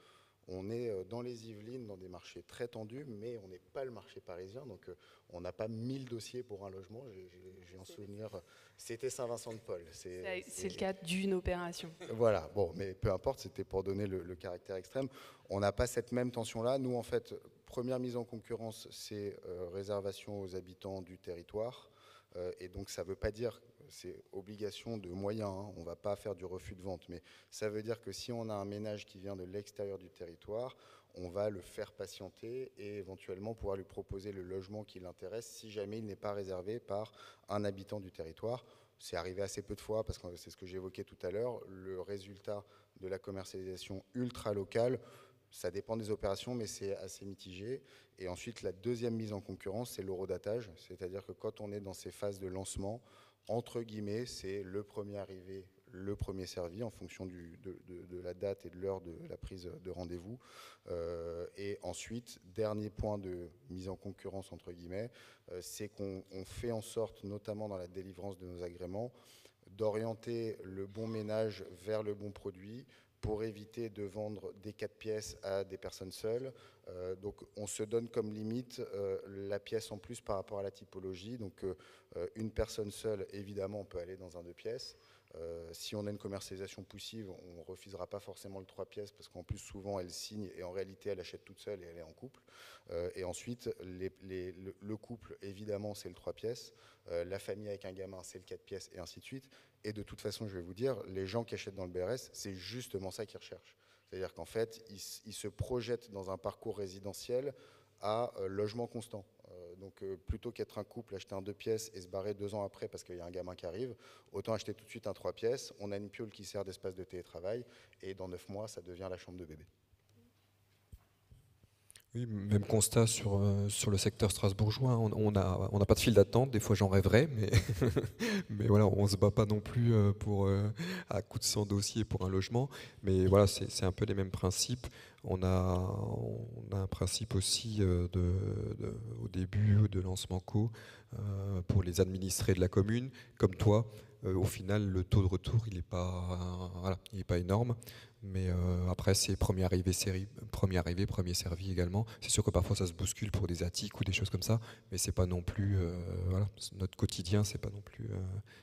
on est dans les Yvelines, dans des marchés très tendus, mais on n'est pas le marché parisien, donc on n'a pas 1000 dossiers pour un logement. J'ai en souvenir, c'était Saint-Vincent-de-Paul. C'est le cas d'une opération. Voilà, bon, mais peu importe, c'était pour donner le caractère extrême. On n'a pas cette même tension-là. Nous, en fait, première mise en concurrence, c'est réservation aux habitants du territoire. Et donc, ça ne veut pas dire, c'est obligation de moyens, hein, on ne va pas faire du refus de vente, mais ça veut dire que si on a un ménage qui vient de l'extérieur du territoire, on va le faire patienter et éventuellement pouvoir lui proposer le logement qui l'intéresse si jamais il n'est pas réservé par un habitant du territoire. C'est arrivé assez peu de fois parce que c'est ce que j'évoquais tout à l'heure, le résultat de la commercialisation ultra locale, ça dépend des opérations, mais c'est assez mitigé. Et ensuite, la deuxième mise en concurrence, c'est l'horodatage. C'est-à-dire que quand on est dans ces phases de lancement, entre guillemets, c'est le premier arrivé, le premier servi, en fonction de la date et de l'heure de la prise de rendez-vous. Et ensuite, dernier point de mise en concurrence, entre guillemets, c'est qu'on fait en sorte, notamment dans la délivrance de nos agréments, d'orienter le bon ménage vers le bon produit, pour éviter de vendre des 4 pièces à des personnes seules. Donc on se donne comme limite la pièce en plus par rapport à la typologie. Donc une personne seule, évidemment, on peut aller dans un 2 pièces. Si on a une commercialisation poussive, on ne refusera pas forcément le 3 pièces parce qu'en plus souvent elle signe et en réalité elle achète toute seule et elle est en couple. Et ensuite le couple, évidemment, c'est le 3 pièces. La famille avec un gamin, c'est le 4 pièces et ainsi de suite. Et de toute façon, je vais vous dire, les gens qui achètent dans le BRS, c'est justement ça qu'ils recherchent. C'est-à-dire qu'en fait, ils se projettent dans un parcours résidentiel à logement constant. Donc plutôt qu'être un couple, acheter un 2 pièces et se barrer 2 ans après parce qu'il y a un gamin qui arrive, autant acheter tout de suite un 3 pièces, on a une piole qui sert d'espace de télétravail, et dans 9 mois, ça devient la chambre de bébé. Oui, même constat sur le secteur strasbourgeois. On n'a pas de file d'attente. Des fois, j'en rêverais, mais, mais voilà, on ne se bat pas non plus à coups de 100 dossiers pour un logement. Mais voilà, c'est un peu les mêmes principes. On a un principe aussi au début de lancement co pour les administrés de la commune, comme toi. Au final, le taux de retour, il n'est pas énorme. Mais après, c'est premier arrivé, premier servi également. C'est sûr que parfois, ça se bouscule pour des attiques ou des choses comme ça, mais c'est pas non plus, notre quotidien, c'est pas non plus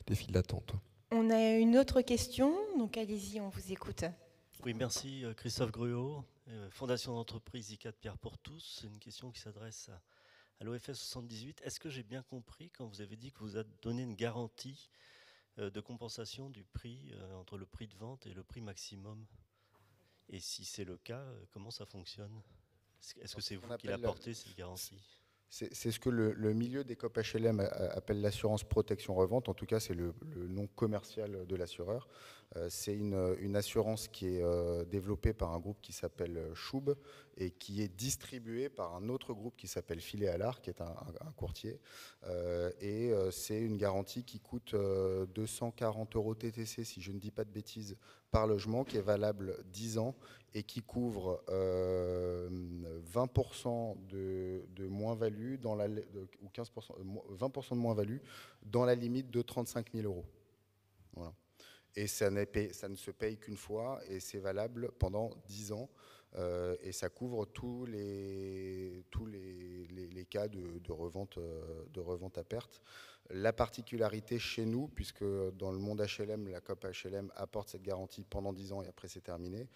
des files d'attente. On a une autre question, donc allez-y, on vous écoute. Oui, merci. Christophe Gruot, Fondation d'entreprise ICAT Pierre pour tous. C'est une question qui s'adresse à l'OFS 78. Est-ce que j'ai bien compris quand vous avez dit que vous avez donné une garantie de compensation du prix entre le prix de vente et le prix maximum? Et si c'est le cas, comment ça fonctionne? Est-ce que c'est vous qui l'apportez, cette garantie? C'est ce que le milieu des COP HLM appelle l'assurance protection revente. En tout cas, c'est le nom commercial de l'assureur. C'est une assurance qui est développée par un groupe qui s'appelle Schub et qui est distribuée par un autre groupe qui s'appelle Filet Allard, qui est un courtier. Et c'est une garantie qui coûte 240 € TTC, si je ne dis pas de bêtises, par logement, qui est valable 10 ans et qui couvre 20% de moins-value ou 15%, 20% de moins-value dans la limite de 35 000 €. Voilà. Et ça ne se paye qu'une fois et c'est valable pendant 10 ans. Et ça couvre tous les cas de revente à perte. La particularité chez nous, puisque dans le monde HLM, la COP HLM apporte cette garantie pendant 10 ans et après c'est terminé,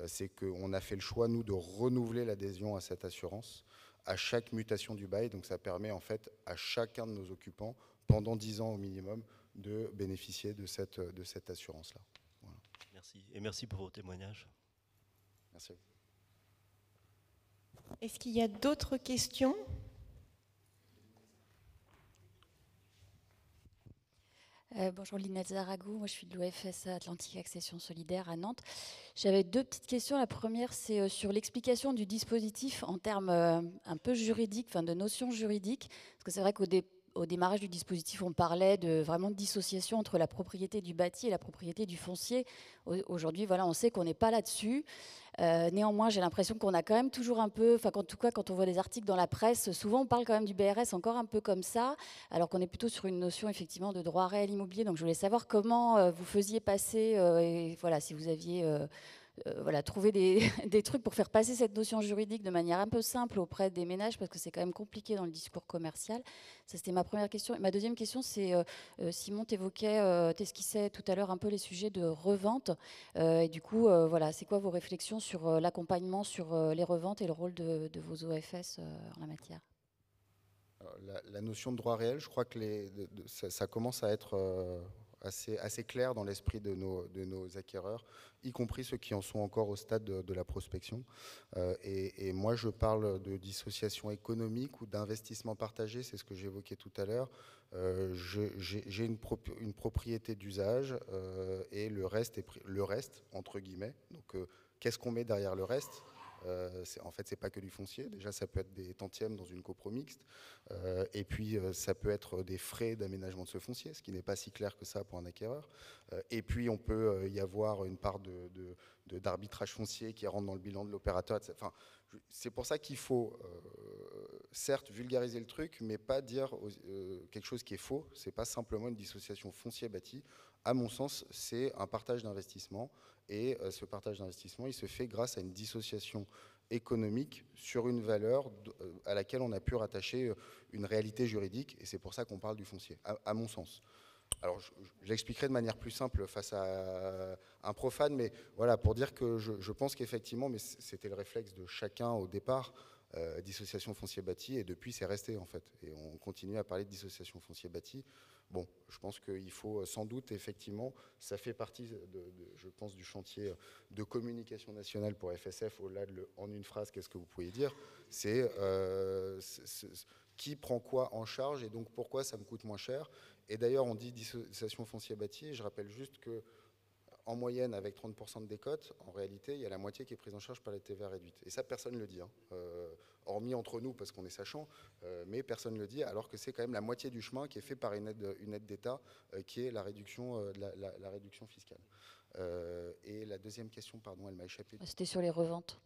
c'est qu'on a fait le choix, nous, de renouveler l'adhésion à cette assurance à chaque mutation du bail. Donc ça permet en fait à chacun de nos occupants, pendant 10 ans au minimum, de bénéficier de cette assurance-là. Voilà. Merci. Et merci pour vos témoignages. Merci. Est-ce qu'il y a d'autres questions ? Bonjour Linette Zaragou, moi je suis de l'OFS Atlantique Accession Solidaire à Nantes. J'avais deux petites questions. La première, c'est sur l'explication du dispositif en termes un peu juridiques, enfin de notions juridiques. Parce que c'est vrai qu'au démarrage du dispositif, on parlait vraiment de dissociation entre la propriété du bâti et la propriété du foncier. Aujourd'hui, voilà, on sait qu'on n'est pas là-dessus. Néanmoins, j'ai l'impression qu'on a quand même toujours un peu, enfin en tout cas quand on voit des articles dans la presse, souvent on parle quand même du BRS encore un peu comme ça, alors qu'on est plutôt sur une notion effectivement de droit réel immobilier. Donc je voulais savoir comment vous faisiez passer, et voilà, si vous aviez trouvé des trucs pour faire passer cette notion juridique de manière un peu simple auprès des ménages, parce que c'est quand même compliqué dans le discours commercial. Ça, c'était ma première question. Et ma deuxième question, c'est, Simon, t'esquissais tout à l'heure un peu les sujets de revente. Et du coup, voilà, c'est quoi vos réflexions sur l'accompagnement sur les reventes et le rôle de vos OFS en la matière ? Alors, la notion de droit réel, je crois que ça commence à être assez clair dans l'esprit de nos acquéreurs, y compris ceux qui en sont encore au stade de la prospection. Et moi, je parle de dissociation économique ou d'investissement partagé, c'est ce que j'évoquais tout à l'heure. J'ai une propriété d'usage et le reste, entre guillemets. Donc, qu'est-ce qu'on met derrière le reste ? En fait, c'est pas que du foncier. Déjà, ça peut être des tantièmes dans une copro mixte. Et puis, ça peut être des frais d'aménagement de ce foncier, ce qui n'est pas si clair que ça pour un acquéreur. Et puis, on peut y avoir une part d'arbitrage foncier qui rentre dans le bilan de l'opérateur. Enfin, c'est pour ça qu'il faut, certes, vulgariser le truc, mais pas dire quelque chose qui est faux. C'est pas simplement une dissociation foncier-bâti. À mon sens, c'est un partage d'investissement. Et ce partage d'investissement, il se fait grâce à une dissociation économique sur une valeur à laquelle on a pu rattacher une réalité juridique. Et c'est pour ça qu'on parle du foncier, à mon sens. Alors, je l'expliquerai de manière plus simple face à un profane, mais voilà, pour dire que je pense qu'effectivement, mais c'était le réflexe de chacun au départ, dissociation foncier-bâti, et depuis, c'est resté, en fait. Et on continue à parler de dissociation foncier-bâti. Bon, je pense qu'il faut sans doute, effectivement, ça fait partie, je pense, du chantier de communication nationale pour FSF, au-delà de en une phrase, qu'est-ce que vous pouvez dire, c'est qui prend quoi en charge et donc pourquoi ça me coûte moins cher. Et d'ailleurs, on dit dissociation foncier-bâti, et je rappelle juste que en moyenne, avec 30% de décote, en réalité, il y a la moitié qui est prise en charge par la TVA réduite. Et ça, personne ne le dit, hein. Hormis entre nous, parce qu'on est sachant, mais personne ne le dit, alors que c'est quand même la moitié du chemin qui est fait par une aide d'État, qui est la réduction, la réduction fiscale. Et la deuxième question, pardon, elle m'a échappé. C'était sur les reventes.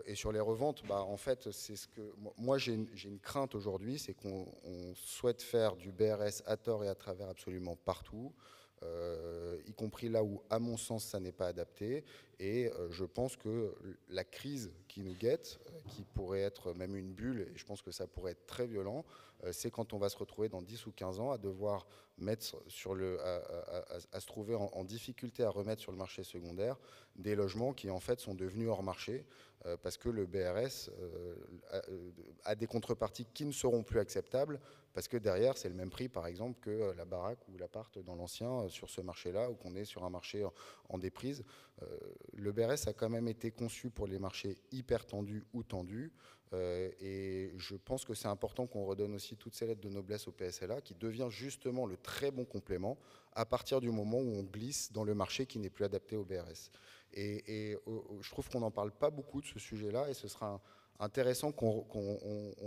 Et sur les reventes, bah, en fait, c'est ce que moi j'ai une crainte aujourd'hui, c'est qu'on souhaite faire du BRS à tort et à travers absolument partout. Y compris là où, à mon sens, ça n'est pas adapté. Et je pense que la crise qui nous guette, qui pourrait être même une bulle, et je pense que ça pourrait être très violent, c'est quand on va se retrouver dans 10 ou 15 ans à devoir mettre sur à se trouver en difficulté à remettre sur le marché secondaire des logements qui en fait sont devenus hors marché parce que le BRS a des contreparties qui ne seront plus acceptables parce que derrière c'est le même prix par exemple que la baraque ou l'appart dans l'ancien sur ce marché-là ou qu'on est sur un marché en déprise. Le BRS a quand même été conçu pour les marchés hyper tendus ou tendus. Et je pense que c'est important qu'on redonne aussi toutes ces lettres de noblesse au PSLA qui devient justement le très bon complément à partir du moment où on glisse dans le marché qui n'est plus adapté au BRS. Et je trouve qu'on n'en parle pas beaucoup de ce sujet-là et ce sera intéressant qu'on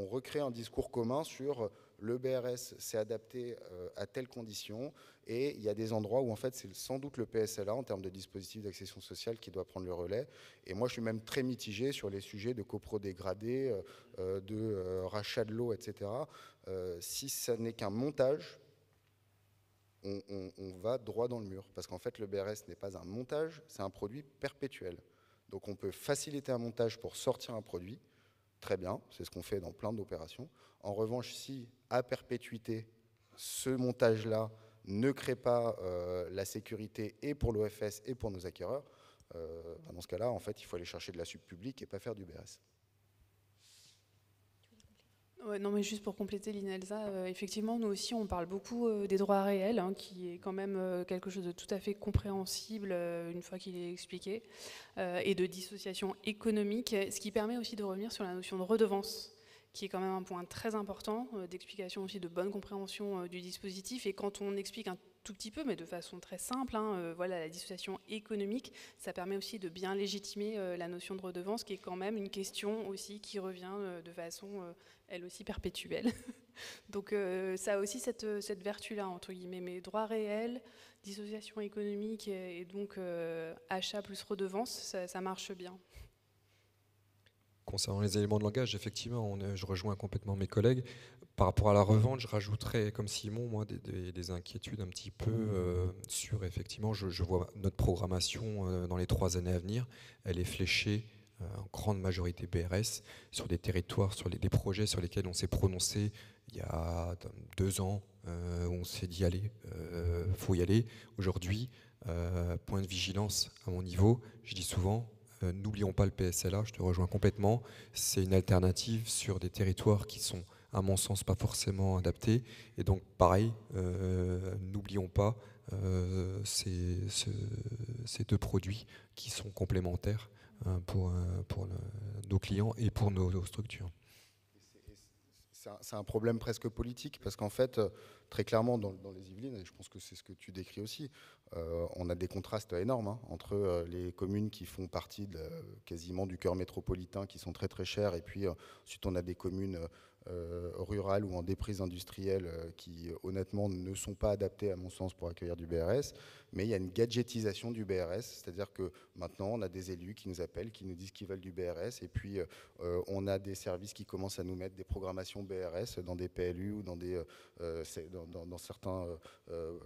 recrée un discours commun sur le BRS s'est adapté à telles conditions et il y a des endroits où en fait c'est sans doute le PSLA en termes de dispositif d'accession sociale qui doit prendre le relais. Et moi je suis même très mitigé sur les sujets de copro dégradé, de rachat de l'eau, etc. Si ça n'est qu'un montage, on va droit dans le mur parce qu'en fait le BRS n'est pas un montage, c'est un produit perpétuel. Donc on peut faciliter un montage pour sortir un produit. Très bien, c'est ce qu'on fait dans plein d'opérations. En revanche, si à perpétuité, ce montage-là ne crée pas la sécurité et pour l'OFS et pour nos acquéreurs, dans ce cas-là, en fait, il faut aller chercher de la sub publique et pas faire du BRS. Ouais, non, mais juste pour compléter l'INELSA, effectivement, nous aussi, on parle beaucoup des droits réels, hein, qui est quand même quelque chose de tout à fait compréhensible une fois qu'il est expliqué, et de dissociation économique, ce qui permet aussi de revenir sur la notion de redevance, qui est quand même un point très important, d'explication aussi de bonne compréhension du dispositif. Et quand on explique un tout petit peu, mais de façon très simple, hein, voilà, la dissociation économique, ça permet aussi de bien légitimer la notion de redevance, qui est quand même une question aussi qui revient de façon, elle aussi, perpétuelle. Donc ça a aussi cette vertu-là, entre guillemets, mais droit réel, dissociation économique et donc achat plus redevance, ça marche bien. Concernant les éléments de langage, effectivement, je rejoins complètement mes collègues. Par rapport à la revente, je rajouterais, comme Simon, moi, des inquiétudes un petit peu sur, effectivement, je vois notre programmation dans les 3 années à venir, elle est fléchée en grande majorité BRS sur des territoires, sur des projets sur lesquels on s'est prononcé il y a 2 ans, où on s'est dit, allez, faut y aller. Aujourd'hui, point de vigilance à mon niveau, je dis souvent, n'oublions pas le PSLA, je te rejoins complètement. C'est une alternative sur des territoires qui sont, à mon sens, pas forcément adaptés. Et donc, pareil, n'oublions pas ces 2 produits qui sont complémentaires pour nos clients et pour nos structures. C'est un problème presque politique, parce qu'en fait, très clairement, dans les Yvelines, et je pense que c'est ce que tu décris aussi, on a des contrastes énormes entre les communes qui font partie quasiment du cœur métropolitain, qui sont très très chères, et puis ensuite on a des communes rurales ou en déprise industrielle qui honnêtement ne sont pas adaptées à mon sens pour accueillir du BRS, mais il y a une gadgetisation du BRS, c'est-à-dire que maintenant on a des élus qui nous appellent, qui nous disent qu'ils veulent du BRS, et puis on a des services qui commencent à nous mettre des programmations BRS dans des PLU ou dans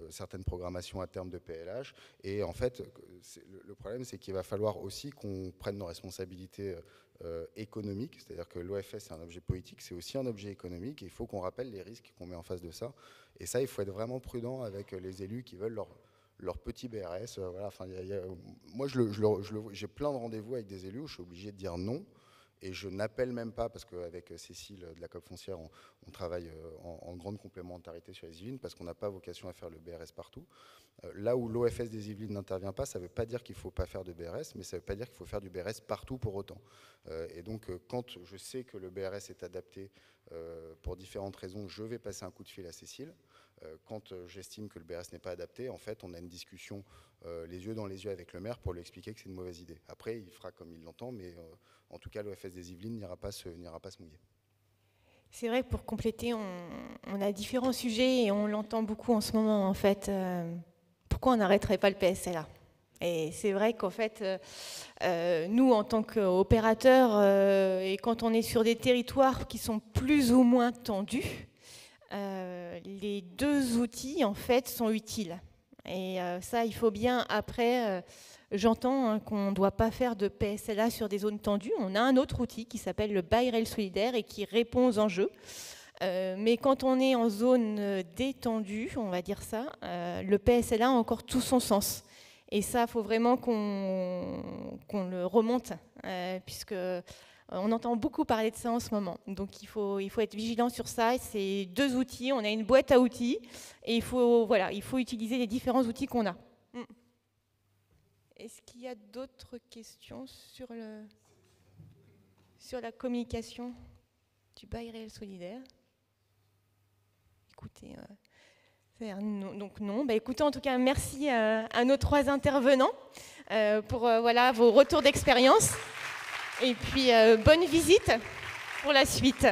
certaines programmations à terme de PLH, et en fait le problème c'est qu'il va falloir aussi qu'on prenne nos responsabilités économique, c'est-à-dire que l'OFS c'est un objet politique, c'est aussi un objet économique, et il faut qu'on rappelle les risques qu'on met en face de ça, et ça il faut être vraiment prudent avec les élus qui veulent leur petit BRS. Voilà, enfin, moi j'ai plein de rendez-vous avec des élus où je suis obligé de dire non, et je n'appelle même pas, parce qu'avec Cécile de la COP foncière, on travaille en grande complémentarité sur les Yvelines, parce qu'on n'a pas vocation à faire le BRS partout. Là où l'OFS des Yvelines n'intervient pas, ça ne veut pas dire qu'il ne faut pas faire de BRS, mais ça ne veut pas dire qu'il faut faire du BRS partout pour autant. Et donc, quand je sais que le BRS est adapté pour différentes raisons, je vais passer un coup de fil à Cécile. Quand j'estime que le BRS n'est pas adapté, en fait, on a une discussion les yeux dans les yeux avec le maire pour lui expliquer que c'est une mauvaise idée. Après, il fera comme il l'entend, mais en tout cas, l'OFS des Yvelines n'ira pas se mouiller. C'est vrai que pour compléter, on a différents sujets et on l'entend beaucoup en ce moment, en fait. Pourquoi on n'arrêterait pas le PSLA ? Et c'est vrai qu'en fait, nous, en tant qu'opérateurs, et quand on est sur des territoires qui sont plus ou moins tendus, les 2 outils, en fait, sont utiles. Et ça, il faut bien, après, j'entends qu'on ne doit pas faire de PSLA sur des zones tendues. On a un autre outil qui s'appelle le BayRail solidaire et qui répond aux enjeux. Mais quand on est en zone détendue, on va dire ça, le PSLA a encore tout son sens. Et ça, il faut vraiment qu'on le remonte, puisque on entend beaucoup parler de ça en ce moment. Donc il faut être vigilant sur ça. C'est 2 outils, on a une boîte à outils, et il faut utiliser les différents outils qu'on a. Est-ce qu'il y a d'autres questions sur la communication du BayRail solidaire ? Écoutez, donc non. Écoutez, en tout cas, merci à nos 3 intervenants pour vos retours d'expérience. Et puis, bonne visite pour la suite.